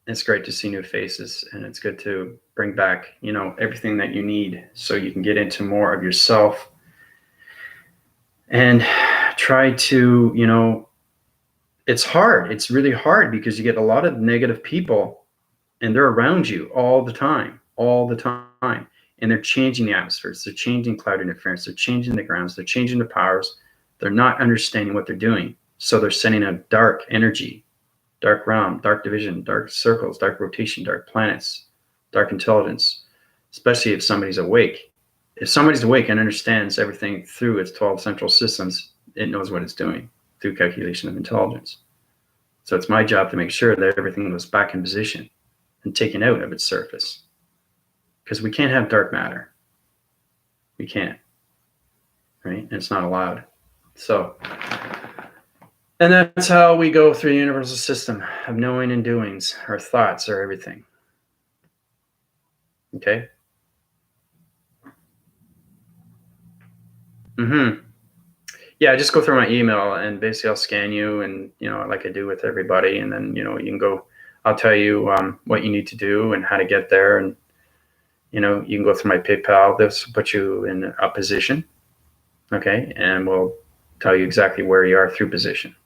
it's great to see new faces, and it's good to bring back, you know, everything that you need so you can get into more of yourself and try to, you know, it's hard. It's really hard because you get a lot of negative people and they're around you all the time, and they're changing the atmospheres, they're changing cloud interference, they're changing the grounds, they're changing the powers, they're not understanding what they're doing, so they're sending a dark energy, dark realm, dark division, dark circles, dark rotation, dark planets, dark intelligence, especially if somebody's awake. If somebody's awake and understands everything through its 12 central systems, it knows what it's doing through calculation of intelligence. So it's my job to make sure that everything goes back in position and taken out of its surface. Because we can't have dark matter. We can't. Right? And it's not allowed. So, and that's how we go through the universal system of knowing and doings. Our thoughts are everything. Okay? Mm-hmm. Yeah, just go through my email and basically I'll scan you and, you know, like I do with everybody. And then, you know, you can go, I'll tell you what you need to do and how to get there. And, you know, you can go through my PayPal. This will put you in a position. Okay. And we'll tell you exactly where you are through position,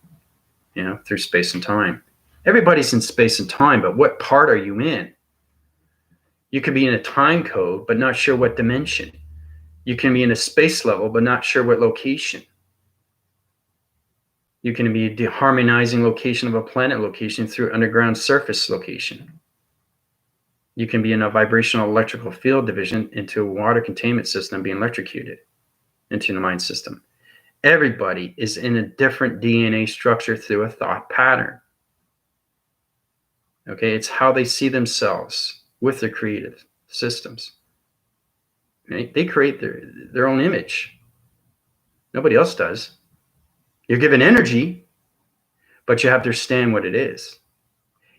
you know, through space and time. Everybody's in space and time, but what part are you in? You could be in a time code, but not sure what dimension. You can be in a space level, but not sure what location. You can be deharmonizing location of a planet location through underground surface location. You can be in a vibrational electrical field division into a water containment system being electrocuted into the mind system. Everybody is in a different DNA structure through a thought pattern. Okay, it's how they see themselves with their creative systems. Right? They create their own image. Nobody else does. You're given energy, but you have to understand what it is.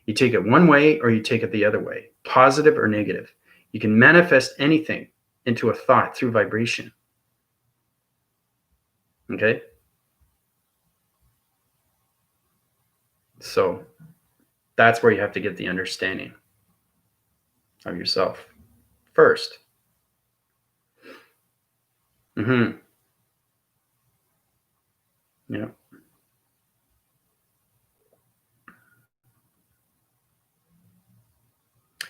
You take it one way or you take it the other way, positive or negative. You can manifest anything into a thought through vibration. Okay? So that's where you have to get the understanding of yourself first. Mm-hmm. Yeah.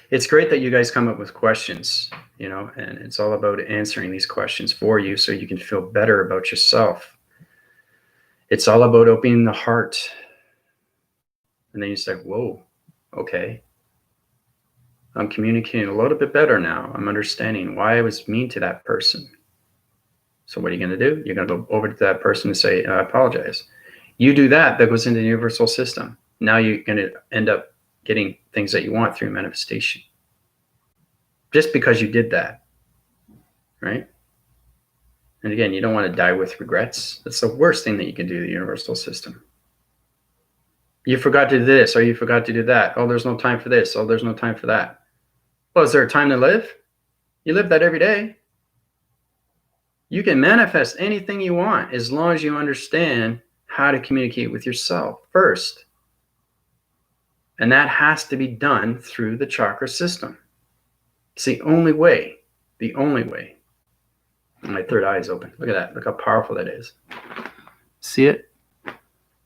It's great that you guys come up with questions, you know, and it's all about answering these questions for you so you can feel better about yourself. It's all about opening the heart. And then you say, whoa, okay. I'm communicating a little bit better now. I'm understanding why I was mean to that person. So what are you going to do? You're going to go over to that person and say, I apologize. You do that, that goes into the universal system. Now you're going to end up getting things that you want through manifestation. Just because you did that, right? And again, you don't want to die with regrets. That's the worst thing that you can do to the universal system. You forgot to do this, or you forgot to do that. Oh, there's no time for this. Oh, there's no time for that. Well, is there a time to live? You live that every day. You can manifest anything you want as long as you understand how to communicate with yourself first. And that has to be done through the chakra system. It's the only way. The only way. My third eye is open. Look at that. Look how powerful that is. See it?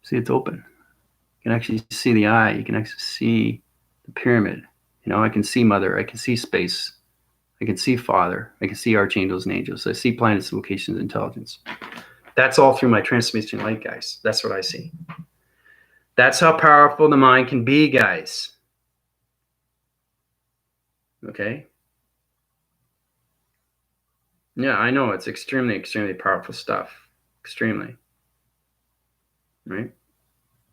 See, it's open. You can actually see the eye. You can actually see the pyramid. You know, I can see Mother. I can see space. I can see Father. I can see archangels and angels. I see planets, locations, intelligence. That's all through my transmission light, guys. That's what I see. That's how powerful the mind can be, guys. Okay? Yeah, I know. It's extremely, extremely powerful stuff. Extremely. Right?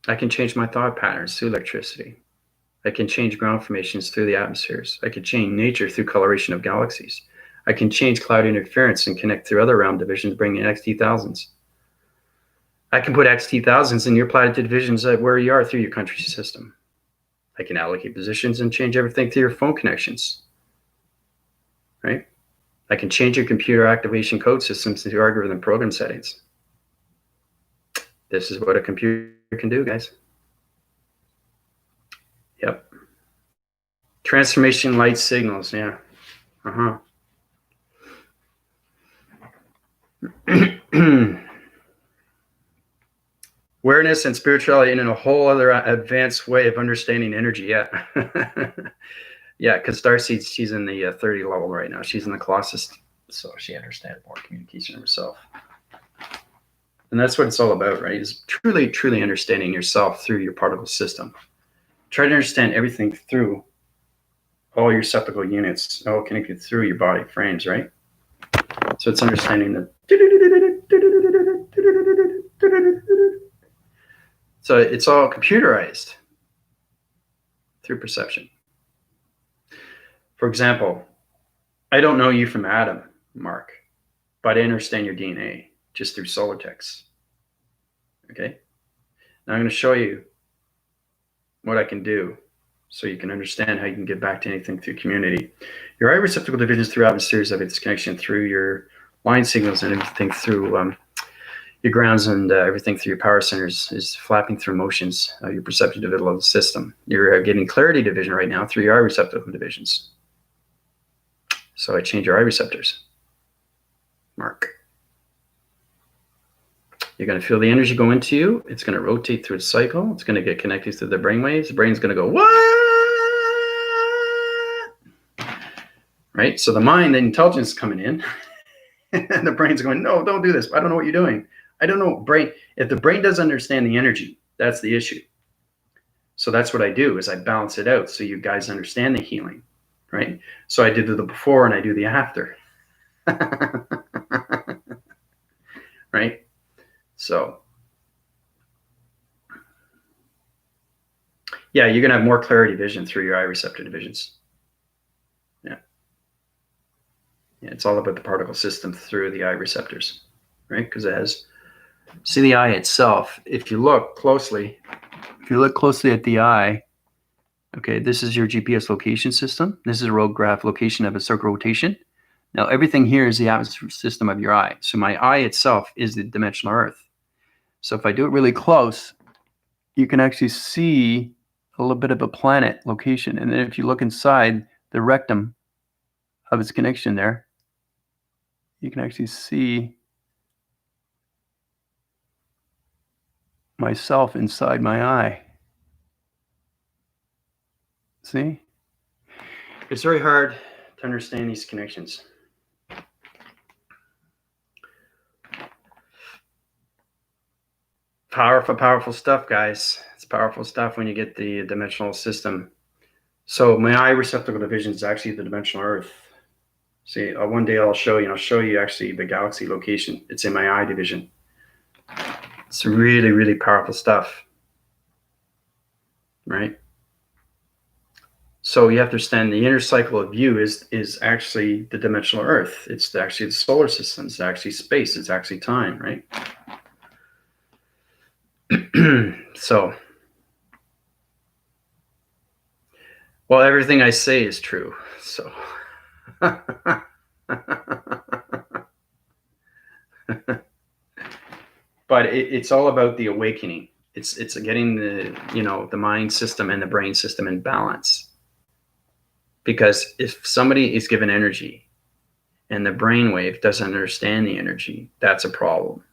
I can change my thought patterns through electricity. I can change ground formations through the atmospheres. I can change nature through coloration of galaxies. I can change cloud interference and connect through other realm divisions, bringing XT thousands. I can put XT thousands in your planetary divisions where you are through your country system. I can allocate positions and change everything through your phone connections. Right? I can change your computer activation code systems through algorithm program settings. This is what a computer can do, guys. Yep. Transformation light signals, yeah. Awareness and spirituality in a whole other advanced way of understanding energy, yeah. Yeah, because Darcy, she's in the 30 level right now. She's in the Colossus, so she understands more communication of herself. And that's what it's all about, right? Is truly, truly understanding yourself through your particle system. Try to understand everything through all your septical units, all connected through your body frames, right? So it's understanding the. So it's all computerized through perception. For example, I don't know you from Adam, Mark, but I understand your DNA just through solar text. Okay? Now I'm going to show you what I can do so you can understand how you can get back to anything through community. Your eye receptacle divisions throughout a series of its connection through your line signals and everything through your grounds and everything through your power centers is flapping through motions, your perception division of the system. You're getting clarity division right now through your eye receptacle divisions. So I change your eye receptors. Mark. You're going to feel the energy go into you. It's going to rotate through its cycle. It's going to get connected through the brain waves. The brain's going to go, what? Right? So the mind, the intelligence is coming in. And the brain's going, no, don't do this. I don't know what you're doing. I don't know. Brain. If the brain doesn't understand the energy, that's the issue. So that's what I do is I balance it out so you guys understand the healing. Right? So I did the before and I do the after. Right? So, yeah, you're going to have more clarity vision through your eye receptor divisions. Yeah. Yeah, it's all about the particle system through the eye receptors, right? Because it has, see the eye itself. If you look closely at the eye, okay, this is your GPS location system. This is a road graph location of a circle rotation. Now, everything here is the atmosphere system of your eye. So my eye itself is the dimensional Earth. So if I do it really close, you can actually see a little bit of a planet location. And then if you look inside the rectum of its connection there, you can actually see myself inside my eye. See? It's very hard to understand these connections. Powerful stuff, guys. It's powerful stuff when you get the dimensional system. So my eye receptacle division is actually the dimensional Earth. See, one day I'll show you actually the galaxy location. It's in my eye division. It's really, really powerful stuff, right? So you have to understand the inner cycle of you is actually the dimensional Earth. It's actually the solar system. It's actually space. It's actually time, right? So, well, everything I say is true. So, but it's all about the awakening. It's getting the mind system and the brain system in balance. Because if somebody is given energy and the brainwave doesn't understand the energy, that's a problem.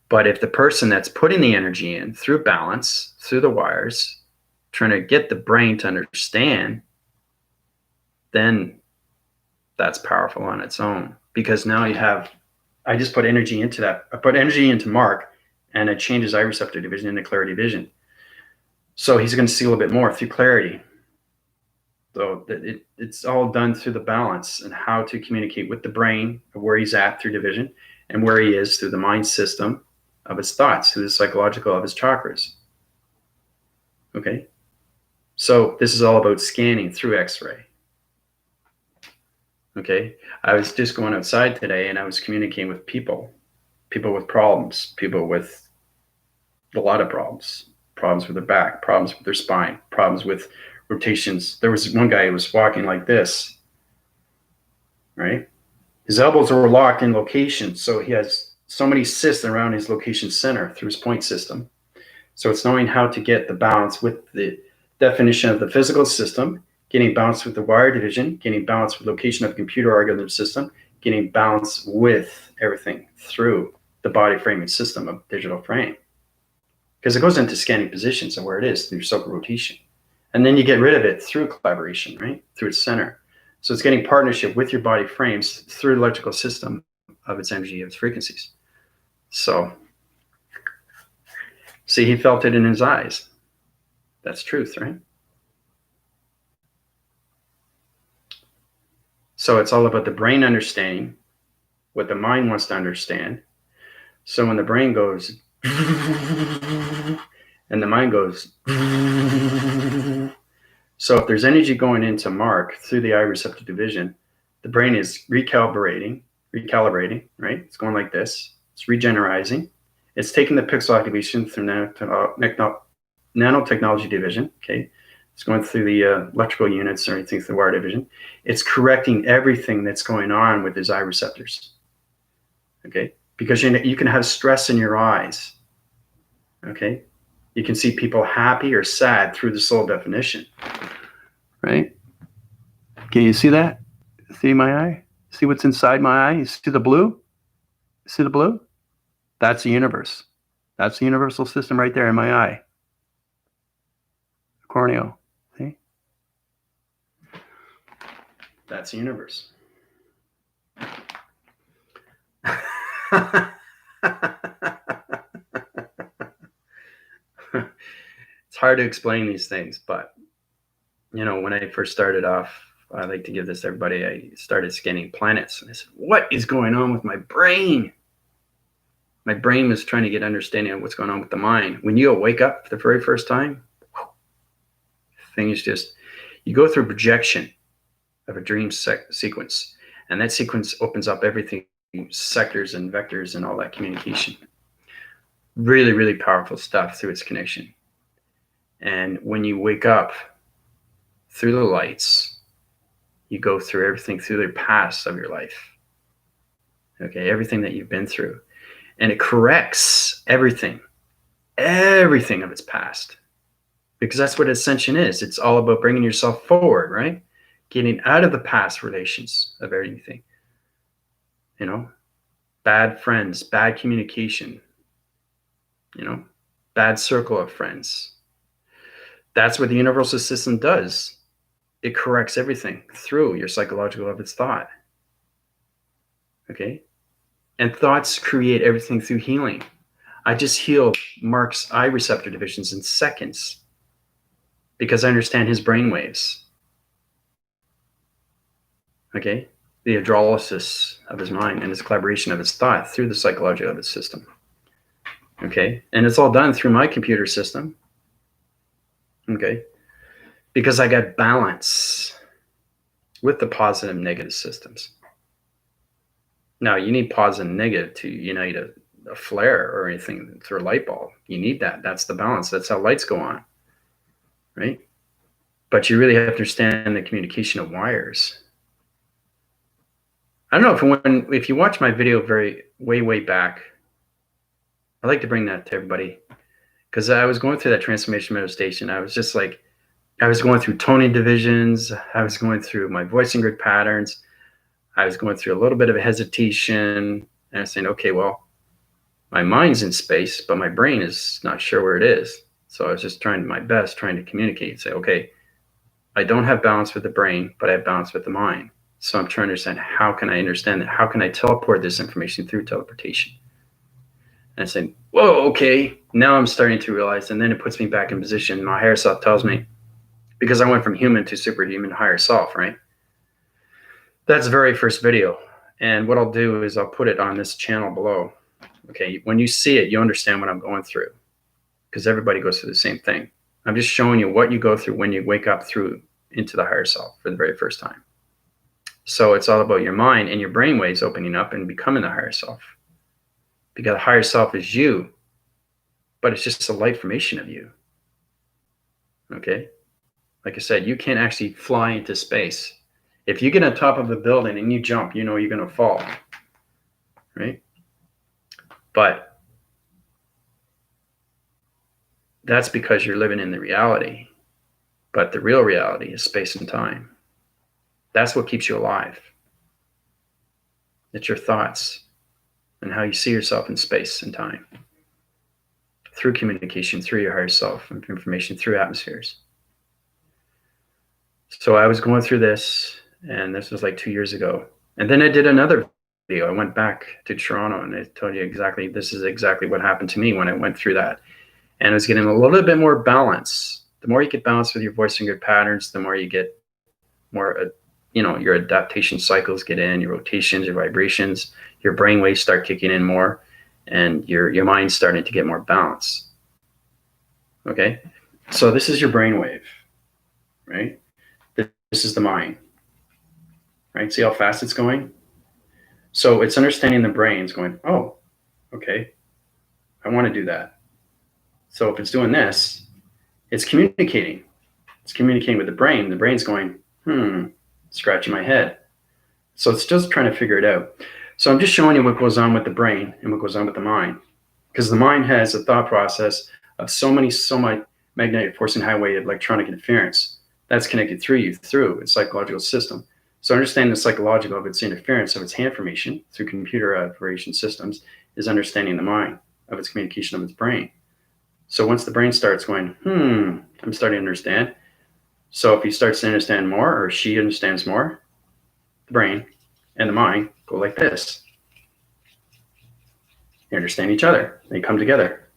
But if the person that's putting the energy in through balance, through the wires, trying to get the brain to understand, then that's powerful on its own. Because now I just put energy into that. I put energy into Mark, and it changes eye receptor division into clarity vision. So he's going to see a little bit more through clarity. So it's all done through the balance and how to communicate with the brain, where he's at through division, and where he is through the mind system of his thoughts, through the psychological of his chakras. Okay? So this is all about scanning through X-ray. Okay? I was just going outside today and I was communicating with people with problems, people with a lot of problems with their back, problems with their spine, problems with rotations. There was one guy who was walking like this, right? His elbows were locked in location, so he has so many cysts around his location center through his point system. So it's knowing how to get the balance with the definition of the physical system, getting balance with the wire division, getting balance with location of the computer algorithm system, getting balance with everything through the body framing system of digital frame. Because it goes into scanning positions of where it is through circle rotation. And then you get rid of it through collaboration, right? Through its center. So it's getting partnership with your body frames through the electrical system of its energy, of its frequencies. So, see, he felt it in his eyes. That's truth, right? So it's all about the brain understanding what the mind wants to understand. So when the brain goes and the mind goes, so if there's energy going into Mark through the eye receptor division, the brain is recalibrating, right? It's going like this. It's regenerizing. It's taking the pixel activation through nanotechnology division, okay? It's going through the electrical units or anything through the wire division. It's correcting everything that's going on with his eye receptors, okay? Because you can have stress in your eyes, okay? You can see people happy or sad through the soul definition, right? Can you see that? See my eye? See what's inside my eye? You see the blue? See the blue? That's the universe. That's the universal system right there in my eye. Corneo. See? That's the universe. It's hard to explain these things, but when I first started off, I like to give this to everybody. I started scanning planets, and I said, "What is going on with my brain?" My brain was trying to get understanding of what's going on with the mind. When you wake up for the very first time, things you go through projection of a dream sequence, and that sequence opens up everything, sectors and vectors and all that communication. Really, really powerful stuff through its connection. And when you wake up through the lights, you go through everything through the past of your life. Okay, everything that you've been through. And it corrects everything of its past. Because that's what ascension is. It's all about bringing yourself forward, right? Getting out of the past relations of everything. Bad friends, bad communication, bad circle of friends. That's what the universal system does. it corrects everything through your psychological of its thought. Okay? And thoughts create everything through healing. I just healed Mark's eye receptor divisions in seconds because I understand his brain waves. Okay? The hydrolysis of his mind and his collaboration of his thought through the psychology of his system. Okay? And it's all done through my computer system. Okay? Because I got balance with the positive and negative systems. Now, you need positive and negative to unite a flare or anything through a light bulb. You need that. That's the balance. That's how lights go on, right? But you really have to understand the communication of wires. I don't know if you watch my video way back, I like to bring that to everybody because I was going through that transformation meditation. I was just like, I was going through toning divisions. I was going through my voicing grid patterns. I was going through a little bit of a hesitation, and I was saying, okay, well, my mind's in space, but my brain is not sure where it is. So I was just trying my best, trying to communicate, say, okay, I don't have balance with the brain, but I have balance with the mind. So I'm trying to understand, how can I understand that? How can I teleport this information through teleportation? And I said, whoa, okay, now I'm starting to realize, and then it puts me back in position. My higher self tells me, because I went from human to superhuman to higher self, right? That's the very first video. And what I'll do is I'll put it on this channel below. Okay, when you see it, you understand what I'm going through, because everybody goes through the same thing. I'm just showing you what you go through when you wake up through into the higher self for the very first time. So it's all about your mind and your brain waves opening up and becoming the higher self. Because the higher self is you, but it's just a light formation of you. Okay? Like I said, you can't actually fly into space. If you get on top of a building and you jump, you know you're going to fall. Right? But that's because you're living in the reality. But the real reality is space and time. That's what keeps you alive. It's your thoughts and how you see yourself in space and time. Through communication, through your higher self, and information through atmospheres. So I was going through this, and this was like 2 years ago. And then I did another video. I went back to Toronto, and I told you exactly, this is exactly what happened to me when I went through that. And I was getting a little bit more balance. The more you get balance with your voicing grid patterns, the more you get more, your adaptation cycles get in, your rotations, your vibrations, your brain waves start kicking in more, and your mind's starting to get more balance. Okay? So this is your brain wave, right? This is the mind, right? See how fast it's going? So it's understanding the brain's going, oh, okay, I want to do that. So if it's doing this, it's communicating. It's communicating with the brain. The brain's going, scratching my head. So it's just trying to figure it out. So I'm just showing you what goes on with the brain and what goes on with the mind. Because the mind has a thought process of so much magnetic force and highway electronic interference that's connected through its psychological system. So understanding the psychological of its interference of its hand formation through computer operation systems is understanding the mind of its communication of its brain. So once the brain starts going, I'm starting to understand. So if he starts to understand more, or she understands more, the brain and the mind go like this. They understand each other. They come together.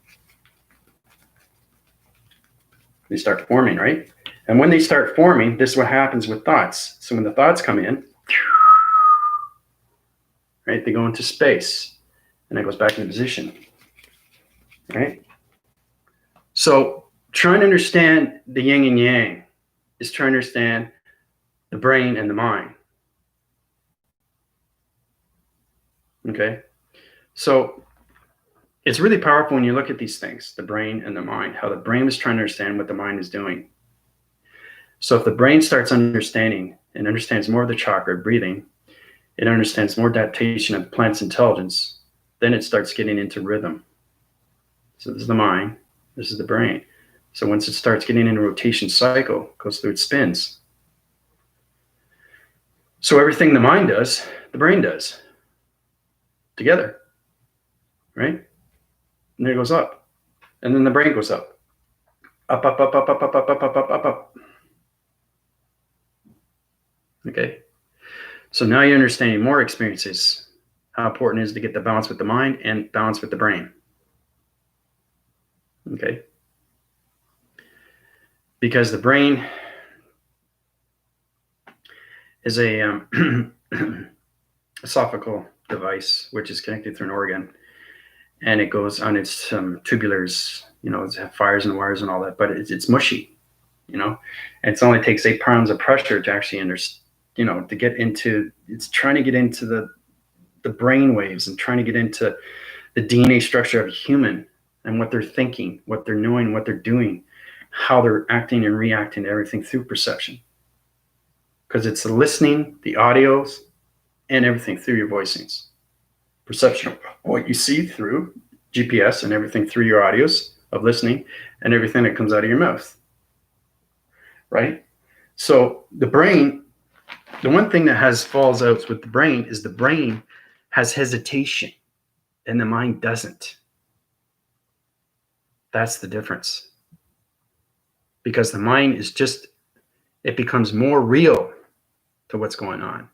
They start forming, right? And when they start forming, this is what happens with thoughts. So when the thoughts come in, right, they go into space, and it goes back into position, right? So trying to understand the yin and yang is trying to understand the brain and the mind. Okay? So it's really powerful when you look at these things, the brain and the mind, how the brain is trying to understand what the mind is doing. So if the brain starts understanding and understands more of the chakra, breathing, it understands more adaptation of the planet's intelligence, then it starts getting into rhythm. So this is the mind, this is the brain. So once it starts getting into a rotation cycle, it goes through its spins. So everything the mind does, the brain does together, right? And then it goes up. And then the brain goes up. Up, up, up, up, up, up, up, up, up, up, up, up. Okay. So now you're understanding more experiences, how important it is to get the balance with the mind and balance with the brain. Okay. Because the brain is a esophageal device, which is connected through an organ, and it goes on its tubulars, it fires and wires and all that, but it's mushy, and it only takes 8 pounds of pressure to actually to get into, it's trying to get into the brain waves and trying to get into the DNA structure of a human and what they're thinking, what they're knowing, what they're doing, how they're acting and reacting to everything through perception. Because it's the listening, the audios, and everything through your voicings. Perception of what you see through GPS and everything through your audios of listening and everything that comes out of your mouth. Right? So the brain, the one thing that has falls outs with the brain is the brain has hesitation and the mind doesn't. That's the difference. Because the mind is just, it becomes more real to what's going on.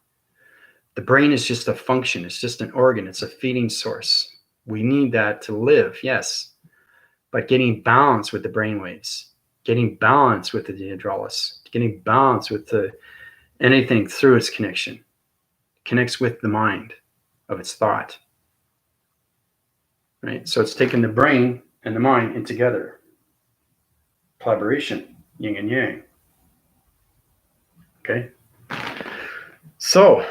The brain is just a function. It's just an organ. It's a feeding source. We need that to live, yes. But getting balance with the brain waves, getting balance with the hydraulis, getting balance with anything through its connection, connects with the mind of its thought. Right? So it's taking the brain and the mind in together. Collaboration, yin and yang. Okay? So,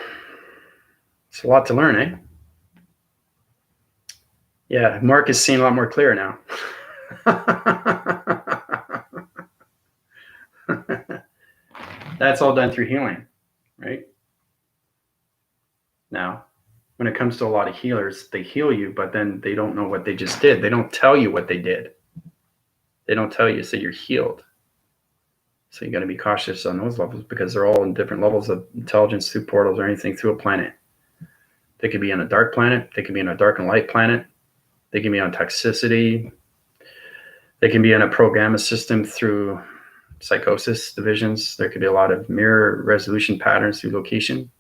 it's a lot to learn, eh? Yeah, Mark is seeing a lot more clear now. That's all done through healing, right? Now, when it comes to a lot of healers, they heal you, but then they don't know what they just did. They don't tell you what they did. They don't tell you, so you're healed. So you got to be cautious on those levels because they're all in different levels of intelligence through portals or anything through a planet. They could be on a dark planet. They could be on a dark and light planet. They can be on toxicity. They can be on a program system through psychosis divisions. There could be a lot of mirror resolution patterns through location.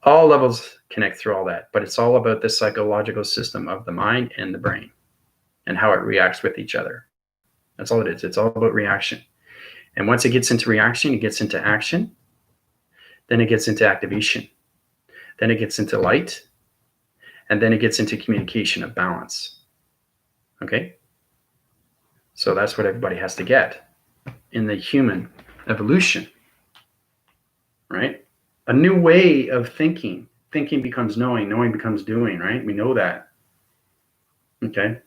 All levels connect through all that, but it's all about the psychological system of the mind and the brain and how it reacts with each other. That's all it is. It's all about reaction. And once it gets into reaction, it gets into action. Then it gets into activation. Then it gets into light. And then it gets into communication of balance. Okay? So that's what everybody has to get in the human evolution. Right? A new way of thinking. Thinking becomes knowing. Knowing becomes doing, right? We know that. Okay?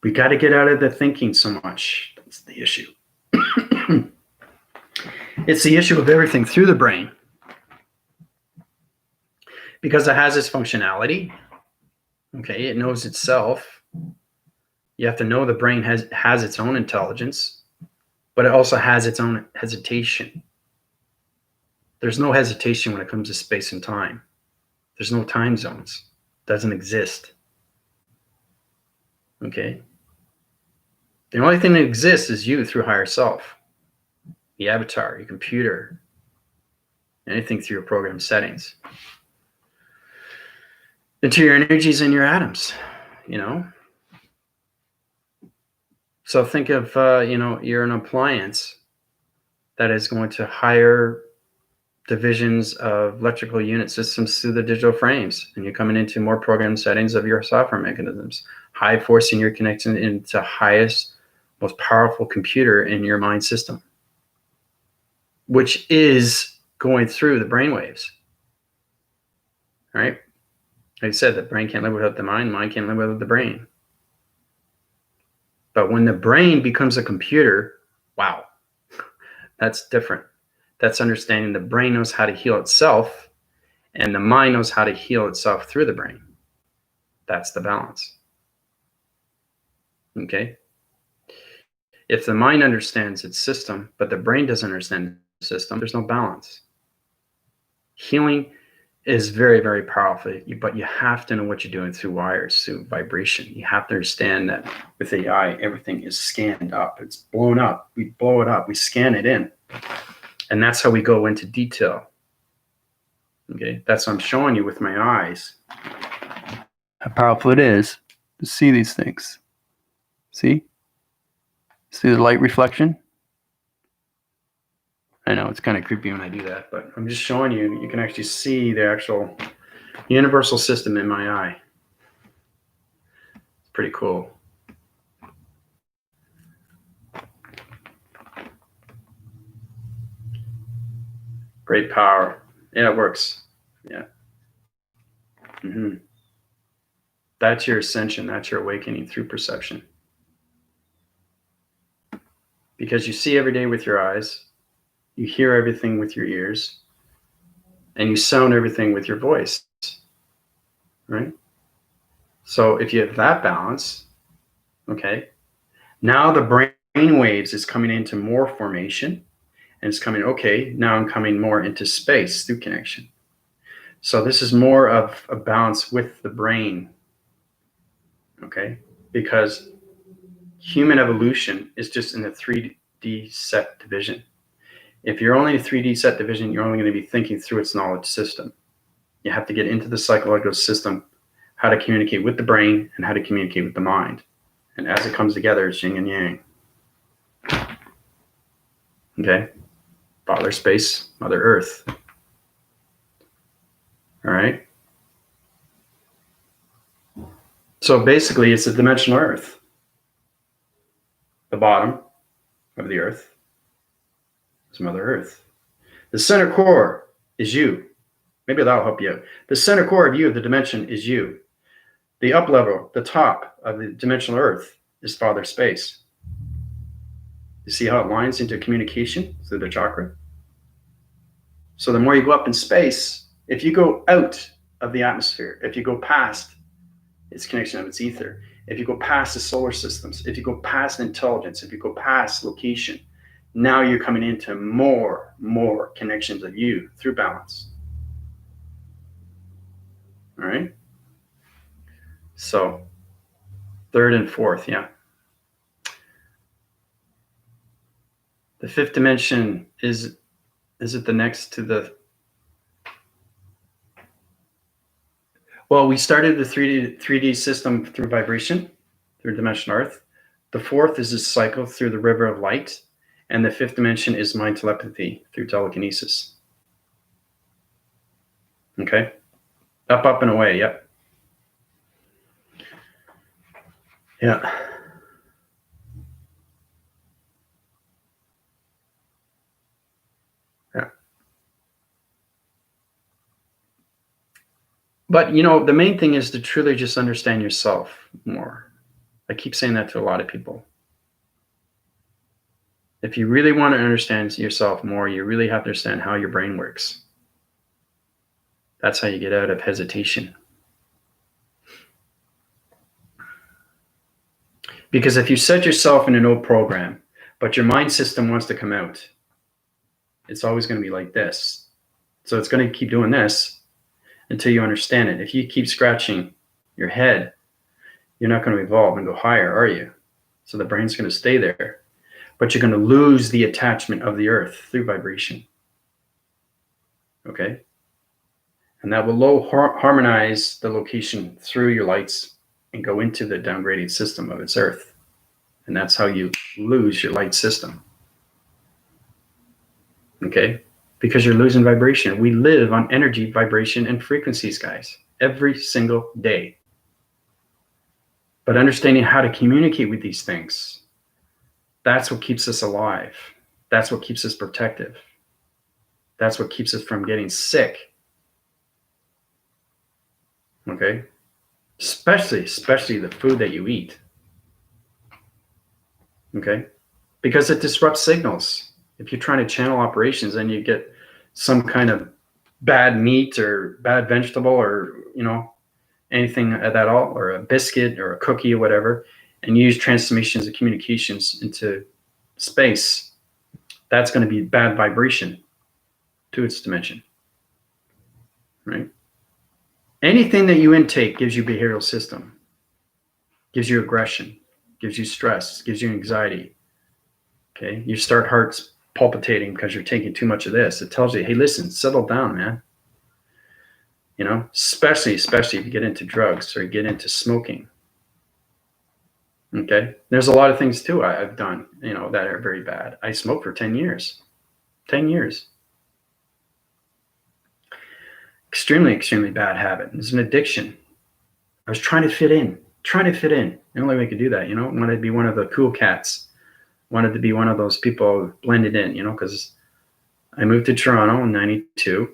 We got to get out of the thinking so much. That's the issue. It's the issue of everything through the brain. Because it has its functionality. Okay, it knows itself. You have to know the brain has its own intelligence, but it also has its own hesitation. There's no hesitation when it comes to space and time. There's no time zones. It doesn't exist. Okay? The only thing that exists is you through higher self. The avatar, your computer, anything through your program settings. Into your energies and your atoms, So think of, you're an appliance that is going to higher divisions of electrical unit systems through the digital frames. And you're coming into more program settings of your software mechanisms, high forcing your connection into highest, most powerful computer in your mind system, which is going through the brainwaves, right? Like I said, the brain can't live without the mind can't live without the brain. But when the brain becomes a computer, wow, that's different. That's understanding the brain knows how to heal itself and the mind knows how to heal itself through the brain. That's the balance. Okay? If the mind understands its system, but the brain doesn't understand the system, there's no balance. Healing is very, very powerful, but you have to know what you're doing through wires, through vibration. You have to understand that with AI, everything is scanned up. It's blown up. We blow it up. We scan it in. And that's how we go into detail. Okay, that's what I'm showing you with my eyes. How powerful it is to see these things. See? See the light reflection? I know it's kind of creepy when I do that, but I'm just showing you. You can actually see the actual universal system in my eye. It's pretty cool. Great power. Yeah, it works. Yeah. Mm-hmm. That's your ascension. That's your awakening through perception. Because you see every day with your eyes, you hear everything with your ears, and you sound everything with your voice. Right? So if you have that balance, okay, now the brain waves is coming into more formation, and it's coming, okay, now I'm coming more into space through connection. So this is more of a balance with the brain, okay? Because human evolution is just in the 3D set division. If you're only in a 3D set division, you're only going to be thinking through its knowledge system. You have to get into the psychological system, how to communicate with the brain and how to communicate with the mind. And as it comes together, it's yin and yang. Okay? Father Space, Mother Earth. All right? So basically, it's a dimensional Earth. The bottom of the Earth is Mother Earth. The center core is you. Maybe that'll help you out. The center core of you, the dimension, is you. The up level, the top of the dimensional Earth, is Father Space. You see how it lines into communication through the chakra? So the more you go up in space, if you go out of the atmosphere, if you go past its connection of its ether, if you go past the solar systems, if you go past intelligence, if you go past location, now you're coming into more connections of you through balance. All right? So third and fourth, yeah. The fifth dimension is it the next to the... Well, we started the 3D system through vibration, through dimension Earth. The fourth is a cycle through the river of light. And the fifth dimension is mind telepathy through telekinesis. Okay? Up, and away, yep. Yeah. Yeah. But, the main thing is to truly just understand yourself more. I keep saying that to a lot of people. If you really want to understand yourself more, you really have to understand how your brain works. That's how you get out of hesitation. Because if you set yourself in an old program, but your mind system wants to come out, it's always going to be like this. So it's going to keep doing this until you understand it. If you keep scratching your head, you're not going to evolve and go higher, are you? So the brain's going to stay there. But you're going to lose the attachment of the earth through vibration. Okay? And that will harmonize the location through your lights and go into the downgraded system of its earth. And that's how you lose your light system. Okay? Because you're losing vibration. We live on energy, vibration, and frequencies, guys, every single day. But understanding how to communicate with these things, that's what keeps us alive. That's what keeps us protective. That's what keeps us from getting sick. Okay? Especially the food that you eat. Okay? Because it disrupts signals. If you're trying to channel operations and you get some kind of bad meat or bad vegetable or, anything at all, or a biscuit or a cookie or whatever, and use transformations of communications into space, that's going to be bad vibration to its dimension. Right? Anything that you intake gives you behavioral system, gives you aggression, gives you stress, gives you anxiety. Okay? You start hearts palpitating because you're taking too much of this. It tells you, hey, listen, settle down, man. You know, especially if you get into drugs or you get into smoking. Okay, there's a lot of things too I've done, you know, that are very bad. I smoked for 10 years. 10 years. Extremely bad habit. It's an addiction. I was trying to fit in. The only way I could do that, you know, wanted to be one of the cool cats. Wanted to be one of those people blended in, you know, because I moved to Toronto in 92.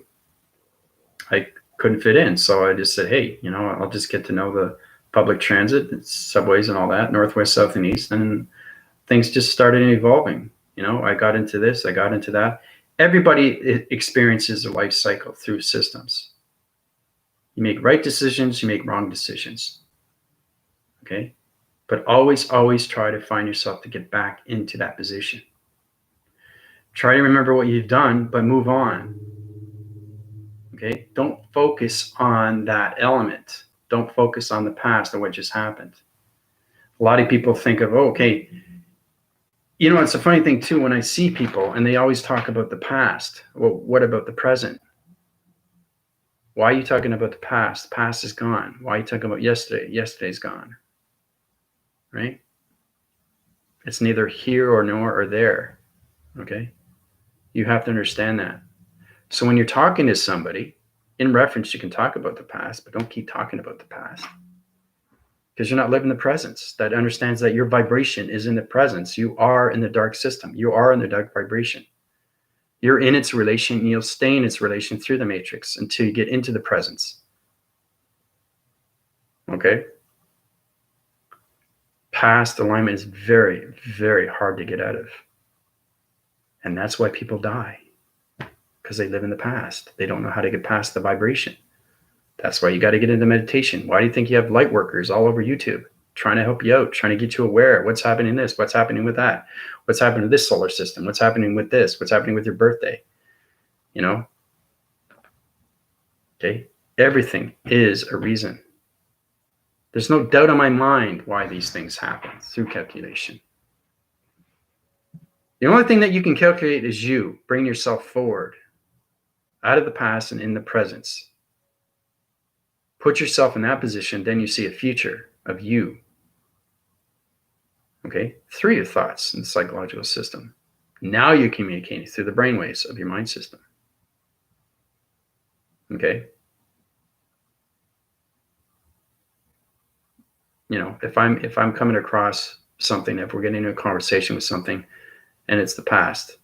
I couldn't fit in. So I just said, hey, you know, I'll just get to know the public transit, subways and all that, northwest, south, and east. And things just started evolving. You know, I got into this, I got into that. Everybody experiences a life cycle through systems. You make right decisions, you make wrong decisions. Okay? But always try to find yourself to get back into that position. Try to remember what you've done, but move on. Okay? Don't focus on that element. Don't focus on the past and what just happened. A lot of people think of, oh, okay, you know, it's a funny thing too, when I see people and they always talk about the past. Well, what about the present? Why are you talking about the past? The past is gone. Why are you talking about yesterday? Yesterday's gone. Right? It's neither here or nor or there. Okay? You have to understand that. So when you're talking to somebody, in reference, you can talk about the past, but don't keep talking about the past. Because you're not living the presence. That understands that your vibration is in the presence. You are in the dark system. You are in the dark vibration. You're in its relation, and you'll stay in its relation through the matrix until you get into the presence. Okay? Past alignment is very hard to get out of. And that's why people die. Because they live in the past. They don't know how to get past the vibration. That's why you got to get into meditation. Why do you think you have light workers all over YouTube trying to help you out, trying to get you aware? What's happening this? What's happening with that? What's happening to this solar system? What's happening with this? What's happening with your birthday? You know? Okay? Everything is a reason. There's no doubt in my mind why these things happen through calculation. The only thing that you can calculate is you. Bring yourself forward out of the past and in the presence. Put yourself in that position, then you see a future of you. Okay? Through your thoughts in the psychological system. Now you're communicating through the brainwaves of your mind system. Okay? You know, if I'm coming across something, if we're getting into a conversation with something and it's the past,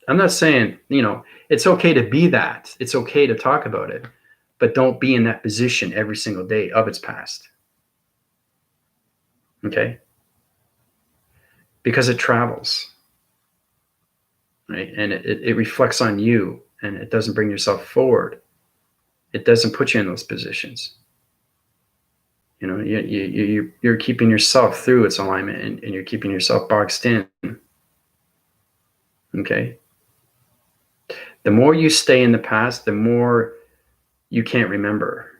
I'm not saying, you know, it's okay to be that. It's okay to talk about it, but don't be in that position every single day of its past. Okay? Because it travels, right? And it reflects on you, and it doesn't bring yourself forward. It doesn't put you in those positions. You know, you're keeping yourself through its alignment, and you're keeping yourself boxed in. Okay? The more you stay in the past, the more you can't remember.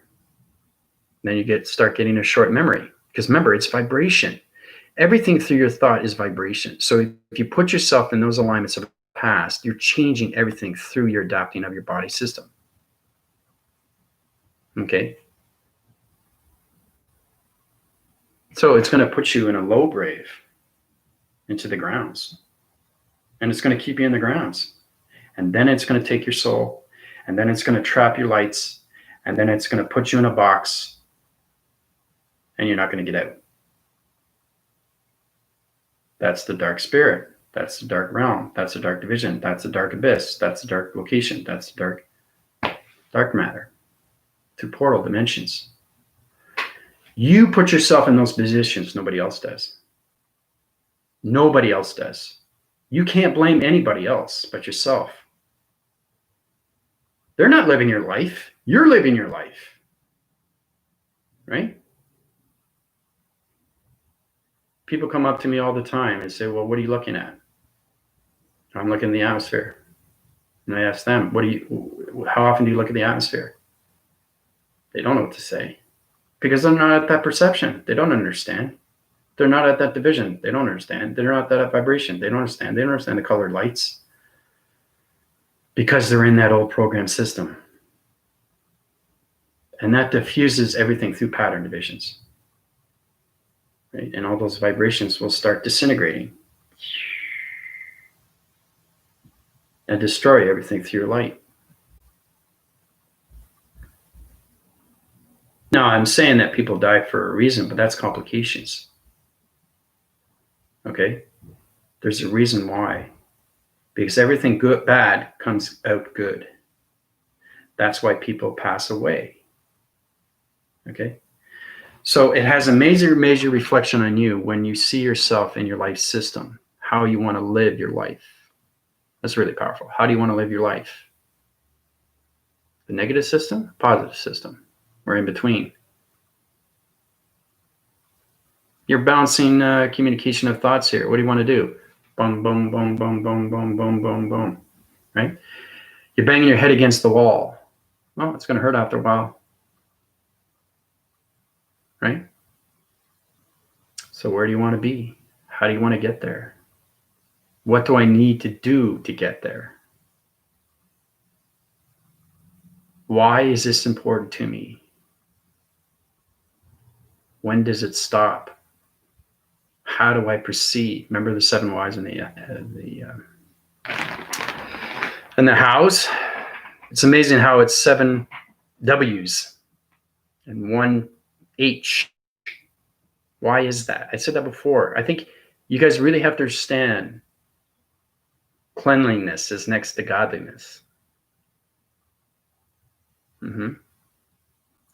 Then you start getting a short memory. Because remember, it's vibration. Everything through your thought is vibration. So if you put yourself in those alignments of the past, you're changing everything through your adapting of your body system. Okay? So it's going to put you in a low grave into the grounds. And it's going to keep you in the grounds. And then it's going to take your soul. And then it's going to trap your lights. And then it's going to put you in a box. And you're not going to get out. That's the dark spirit. That's the dark realm. That's the dark division. That's the dark abyss. That's the dark location. That's the dark matter. Through portal dimensions. You put yourself in those positions. Nobody else does. Nobody else does. You can't blame anybody else but yourself. They're not living your life. You're living your life. Right? People come up to me all the time and say, well, what are you looking at? I'm looking at the atmosphere. And I ask them, how often do you look at the atmosphere? They don't know what to say. Because they're not at that perception. They don't understand. They're not at that division. They don't understand. They're not at that vibration. They don't understand. They don't understand the colored lights. Because they're in that old program system. And that diffuses everything through pattern divisions. Right? And all those vibrations will start disintegrating and destroy everything through your light. Now, I'm saying that people die for a reason, but that's complications. Okay? There's a reason why. Because everything good, bad comes out good. That's why people pass away. Okay? So it has a major reflection on you when you see yourself in your life system, how you want to live your life. That's really powerful. How do you want to live your life? The negative system, positive system, or in between? You're bouncing communication of thoughts here. What do you want to do? Boom, boom, boom, boom, boom, boom, boom, boom, boom. Right? You're banging your head against the wall. Well, it's going to hurt after a while. Right? So where do you want to be? How do you want to get there? What do I need to do to get there? Why is this important to me? When does it stop? How do I proceed? Remember the 7 whys in the house? It's amazing how it's 7 W's and 1 H. Why is that? I said that before. I think you guys really have to understand cleanliness is next to godliness.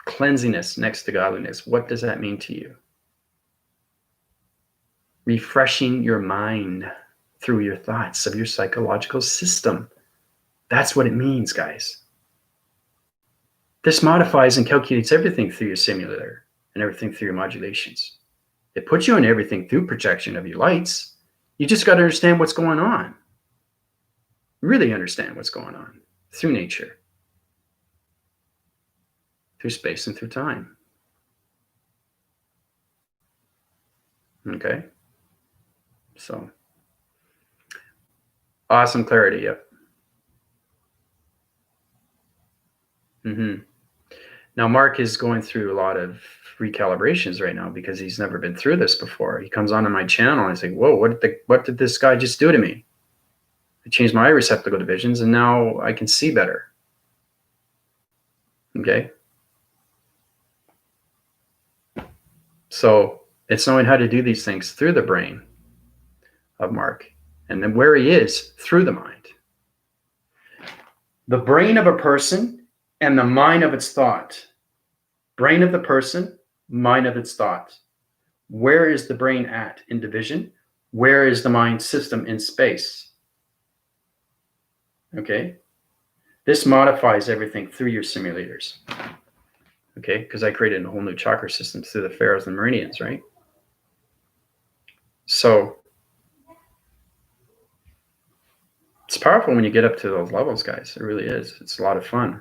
Cleansiness next to godliness. What does that mean to you? Refreshing your mind through your thoughts of your psychological system. That's what it means, guys. This modifies and calculates everything through your simulator and everything through your modulations. It puts you on everything through projection of your lights. You just got to understand what's going on. Really understand what's going on through nature, through space and through time. Okay? So, awesome clarity, yep. Now, Mark is going through a lot of recalibrations right now because he's never been through this before. He comes onto my channel and he's like, whoa, what did this guy just do to me? I changed my receptacle divisions and now I can see better. Okay? So it's knowing how to do these things through the brain of Mark and then where he is through the mind. The brain of a person and the mind of its thought. Brain of the person, mind of its thought. Where is the brain at in division? Where is the mind system in space? Okay? This modifies everything through your simulators. Okay? Because I created a whole new chakra system through the pharaohs and meridians, right? So it's powerful when you get up to those levels, guys. It really is. It's a lot of fun.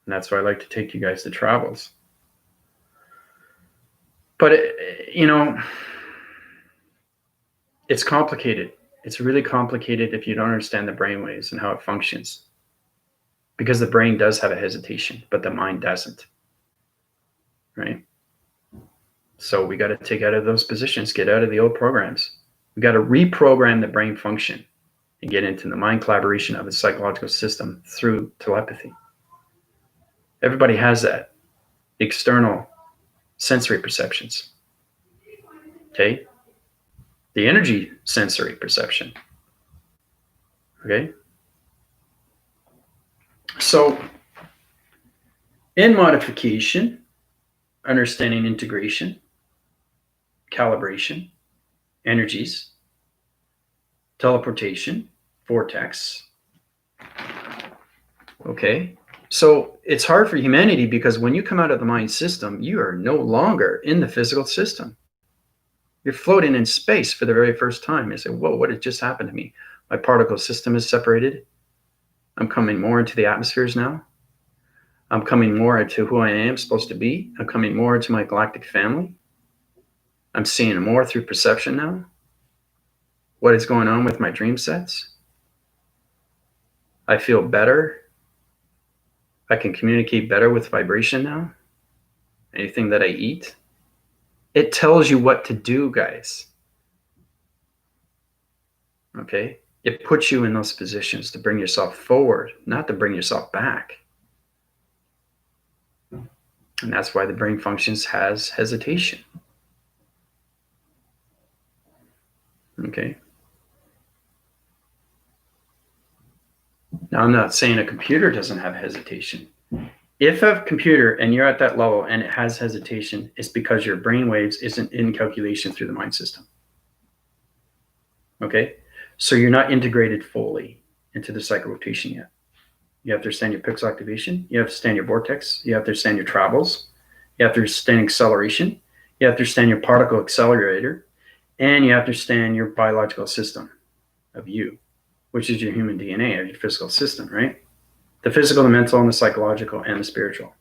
And that's why I like to take you guys to travels. But, it's complicated. It's really complicated if you don't understand the brainwaves and how it functions. Because the brain does have a hesitation, but the mind doesn't. Right? So we got to take out of those positions, get out of the old programs. We got to reprogram the brain function and get into the mind collaboration of the psychological system through telepathy. Everybody has that external sensory perceptions. Okay? The energy sensory perception. Okay? So, in modification, understanding integration, calibration, energies, teleportation, vortex. Okay? So it's hard for humanity because when you come out of the mind system, you are no longer in the physical system. You're floating in space for the very first time. You say, whoa, what had just happened to me? My particle system is separated. I'm coming more into the atmospheres now. I'm coming more into who I am supposed to be. I'm coming more into my galactic family. I'm seeing more through perception now. What is going on with my dream sets? I feel better. I can communicate better with vibration now. anything that I eat, it tells you what to do, guys. Okay? It puts you in those positions to bring yourself forward, not to bring yourself back. And that's why the brain functions has hesitation. Okay? Now, I'm not saying a computer doesn't have hesitation. If a computer and you're at that level and it has hesitation, it's because your brain waves isn't in calculation through the mind system. Okay? So you're not integrated fully into the cycle rotation yet. You have to understand your pixel activation. You have to understand your vortex. You have to understand your travels. You have to understand acceleration. You have to understand your particle accelerator. And you have to understand your biological system of you, which is your human DNA, or your physical system, right? The physical, the mental, and the psychological, and the spiritual.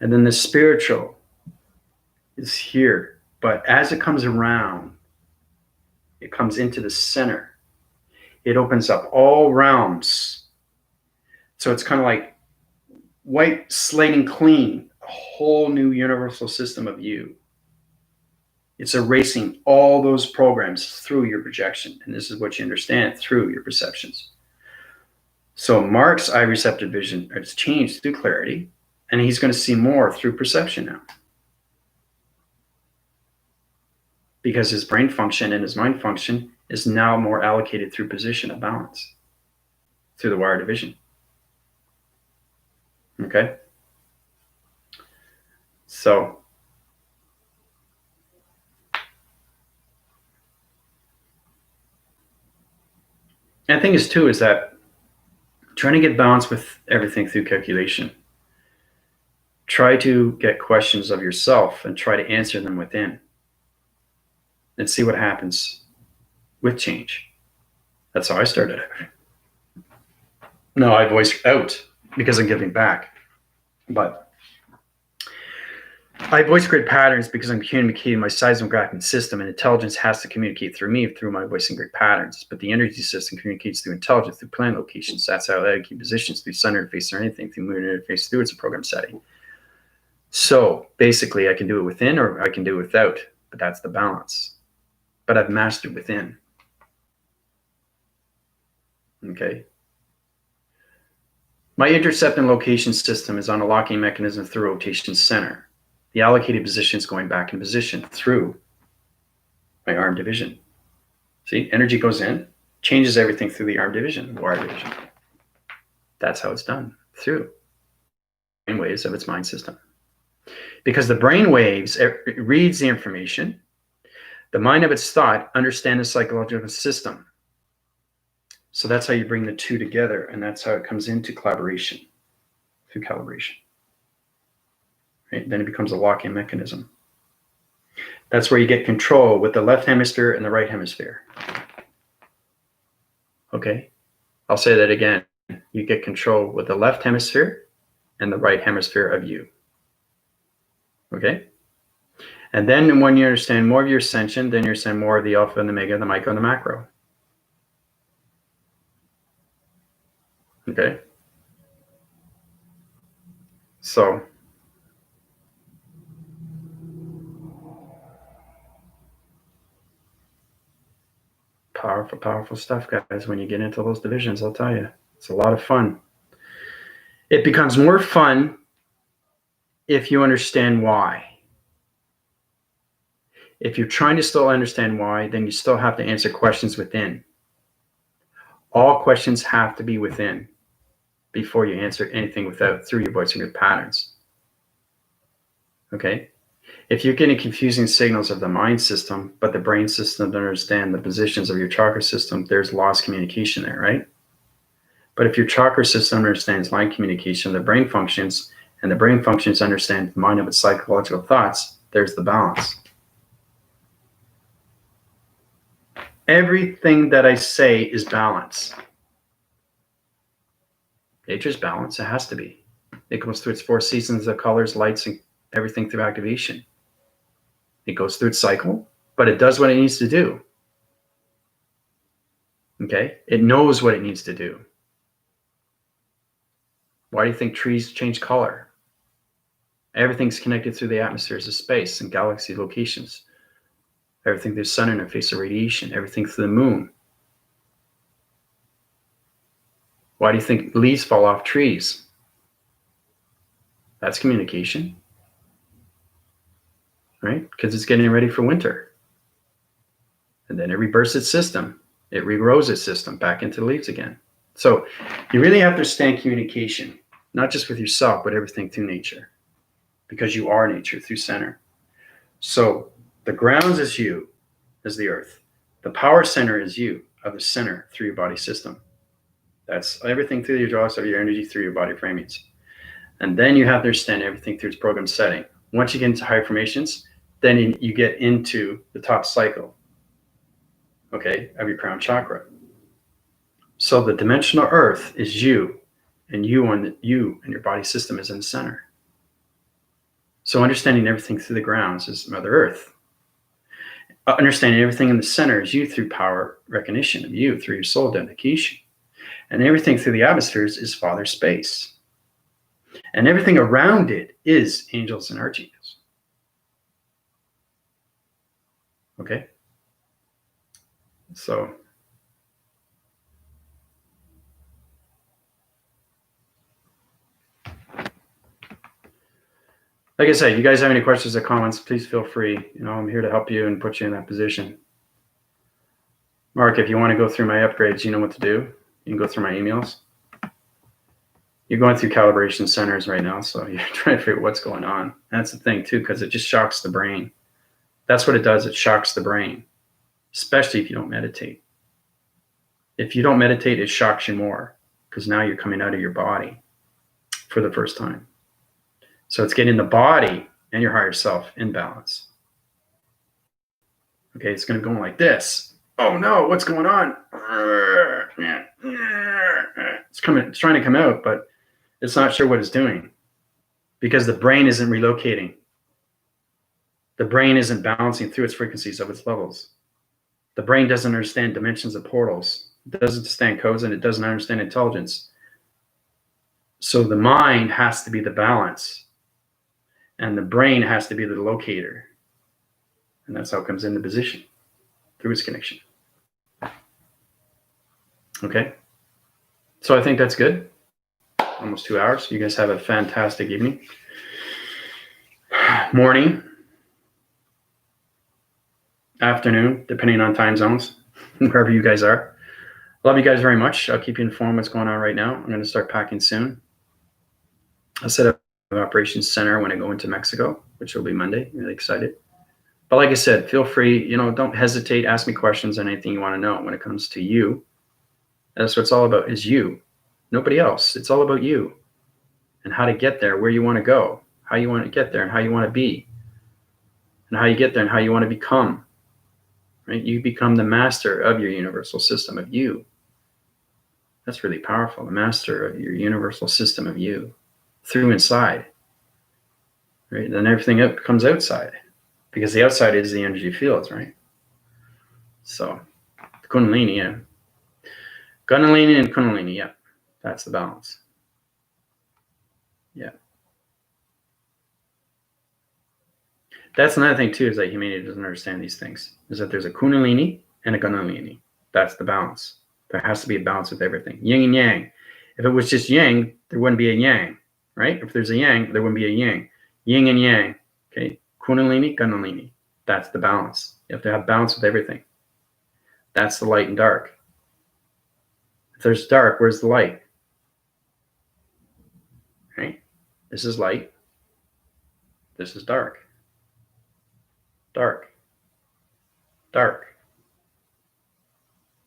And then the spiritual is here. But as it comes around, it comes into the center. It opens up all realms. So it's kind of like white slating clean, a whole new universal system of you. It's erasing all those programs through your projection. And this is what you understand through your perceptions. So Mark's eye receptive vision has changed through clarity, and he's going to see more through perception now. Because his brain function and his mind function is now more allocated through position of balance, through the wire division. Okay? So, and the thing is too, is that trying to get balance with everything through calculation. Try to get questions of yourself and try to answer them within. And see what happens with change. That's how I started out. No, I voice out because I'm giving back. But I voice grid patterns because I'm communicating my seismographic system, and intelligence has to communicate through me through my voicing grid patterns. But the energy system communicates through intelligence, through planet locations. That's how I keep positions, through sun interface or anything, through moon interface, through its a program setting. So basically, I can do it within or I can do it without, but that's the balance. But I've mastered within. Okay. My intercept and location system is on a locking mechanism through rotation center. The allocated position is going back in position through my arm division. See, energy goes in, changes everything through the arm division, wire division. That's how it's done, through brain waves of its mind system. Because the brain waves, it reads the information, the mind of its thought understands the psychological system. So that's how you bring the two together, and that's how it comes into collaboration through calibration. Right? Then it becomes a lock-in mechanism. That's where you get control with the left hemisphere and the right hemisphere. Okay? I'll say that again. You get control with the left hemisphere and the right hemisphere of you. Okay? And then when you understand more of your ascension, then you understand more of the alpha and the omega, the micro and the macro. Okay? So, powerful, powerful stuff, guys. When you get into those divisions, I'll tell you, it's a lot of fun. It becomes more fun if you understand why. If you're trying to still understand why, then you still have to answer questions within. All questions have to be within before you answer anything without through your voicing grid patterns. Okay? If you're getting confusing signals of the mind system, but the brain system doesn't understand the positions of your chakra system, there's lost communication there, right? But if your chakra system understands mind communication, the brain functions, and the brain functions understand the mind of its psychological thoughts, there's the balance. Everything that I say is balance. Nature's balance, it has to be. It goes through its 4 seasons of colors, lights, and everything through activation. It goes through its cycle, but it does what it needs to do. Okay? It knows what it needs to do. Why do you think trees change color? Everything's connected through the atmospheres of space and galaxy locations. Everything through sun interface of radiation. Everything through the moon. Why do you think leaves fall off trees? That's communication, right? Because it's getting ready for winter. And then it reverses its system. It regrows its system back into the leaves again. So you really have to understand communication, not just with yourself, but everything through nature, because you are nature through center. So the grounds is you, as the earth. The power center is you, of the center through your body system. That's everything through your draws of your energy through your body framings. And then you have to understand everything through its program setting. Once you get into higher formations, then you get into the top cycle, okay, of your crown chakra. So the dimensional earth is you, and you and your body system is in the center. So understanding everything through the grounds is Mother Earth. Understanding everything in the center is you through power recognition of you, through your soul identification. And everything through the atmospheres is Father Space. And everything around it is angels and archangels. Okay? So like I said, you guys have any questions or comments, please feel free. I'm here to help you and put you in that position. Mark, if you want to go through my upgrades, you know what to do. You can go through my emails. You're going through calibration centers right now, so you're trying to figure out what's going on. That's the thing, too, because it just shocks the brain. That's what it does. It shocks the brain, especially if you don't meditate. If you don't meditate, it shocks you more because now you're coming out of your body for the first time. So it's getting the body and your higher self in balance. Okay, it's going to go like this. Oh no, what's going on? It's trying to come out, but it's not sure what it's doing because the brain isn't relocating. The brain isn't balancing through its frequencies of its levels. The brain doesn't understand dimensions of portals. It doesn't understand codes, and it doesn't understand intelligence. So the mind has to be the balance, and the brain has to be the locator. And that's how it comes into position, through its connection. Okay? So I think that's good. Almost 2 hours. You guys have a fantastic evening. Morning. Afternoon, depending on time zones, wherever you guys are. Love you guys very much. I'll keep you informed what's going on right now. I'm going to start packing soon. I'll set up an operations center when I go into Mexico, which will be Monday. I'm really excited. But like I said, feel free, don't hesitate. Ask me questions on anything you want to know when it comes to you. That's what it's all about, is you. Nobody else. It's all about you and how to get there, where you want to go, how you want to get there, and how you want to be, and how you get there and how you want to become. Right? You become the master of your universal system of you. That's really powerful. The master of your universal system of you through inside. Right? Then everything comes outside because the outside is the energy fields, right? So Kundalini, yeah. Kundalini and Kundalini, yeah. That's the balance. Yeah. That's another thing too, is that humanity doesn't understand these things. Is that there's a Kundalini and a Kundalini. That's the balance. There has to be a balance with everything. Yin and yang. If it was just yang, there wouldn't be a yang, right? If there's a yang, there wouldn't be a yang. Yin and yang. Okay. Kundalini, Kundalini. That's the balance. You have to have balance with everything. That's the light and dark. If there's dark, where's the light? Right? This is light. This is dark. Dark. Dark.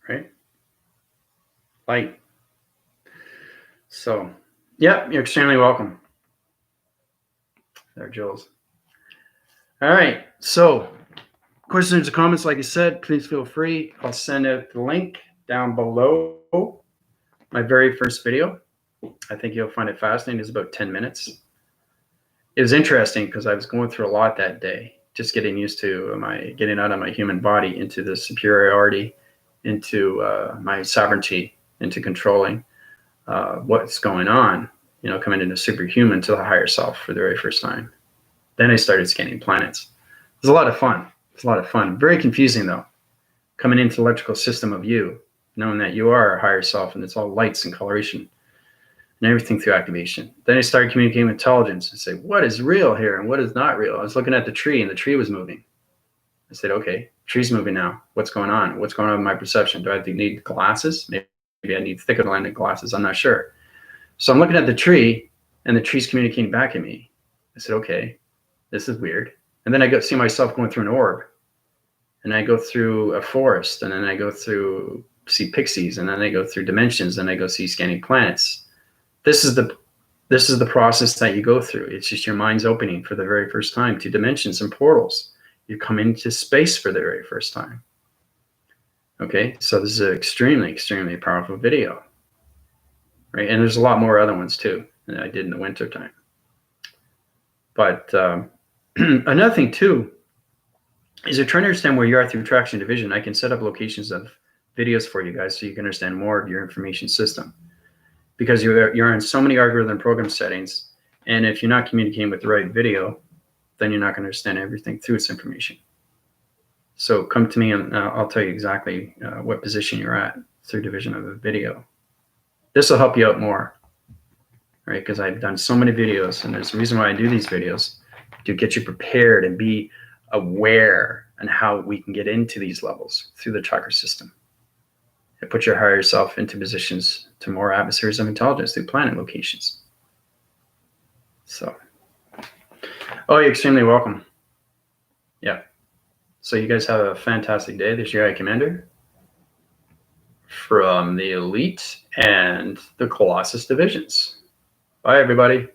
Right? Light. So, yeah, you're extremely welcome. There, Jules. All right. So, questions or comments, like I said, please feel free. I'll send out the link down below my very first video. I think you'll find it fascinating. It's about 10 minutes. It was interesting because I was going through a lot that day, just getting used to getting out of my human body into the superiority, into my sovereignty, into controlling what's going on coming into superhuman to the higher self for the very first time. Then I started scanning planets. It was a lot of fun. It's a lot of fun. Very confusing though. Coming into the electrical system of you, knowing that you are a higher self and it's all lights and coloration and everything through activation. Then I started communicating with intelligence and say, what is real here and what is not real? I was looking at the tree and the tree was moving. I said, okay, tree's moving now. What's going on? What's going on with my perception? Do I need glasses? Maybe I need thicker lens glasses. I'm not sure. So I'm looking at the tree and the tree's communicating back at me. I said, okay, this is weird. And then I see myself going through an orb. And I go through a forest, and then I go through, see pixies, and then I go through dimensions, and I go see scanning planets. This is the process that you go through. It's just your mind's opening for the very first time to dimensions and portals. You come into space for the very first time. Okay, so this is an extremely, extremely powerful video. Right, and there's a lot more other ones too that I did in the winter time. But another thing too, is you're trying to understand where you are through attraction division. I can set up locations of videos for you guys so you can understand more of your information system, because you're in so many algorithm program settings, and if you're not communicating with the right video, then you're not going to understand everything through its information. So come to me and I'll tell you exactly what position you're at through division of a video. This will help you out more, right? Because I've done so many videos, and there's a reason why I do these videos, to get you prepared and be aware and how we can get into these levels through the chakra system and put your higher self into positions to more atmospheres of intelligence through planet locations. So, oh, you're extremely welcome. Yeah. So you guys have a fantastic day. This is your Commander from the Elite and the Colossus divisions. Bye, everybody.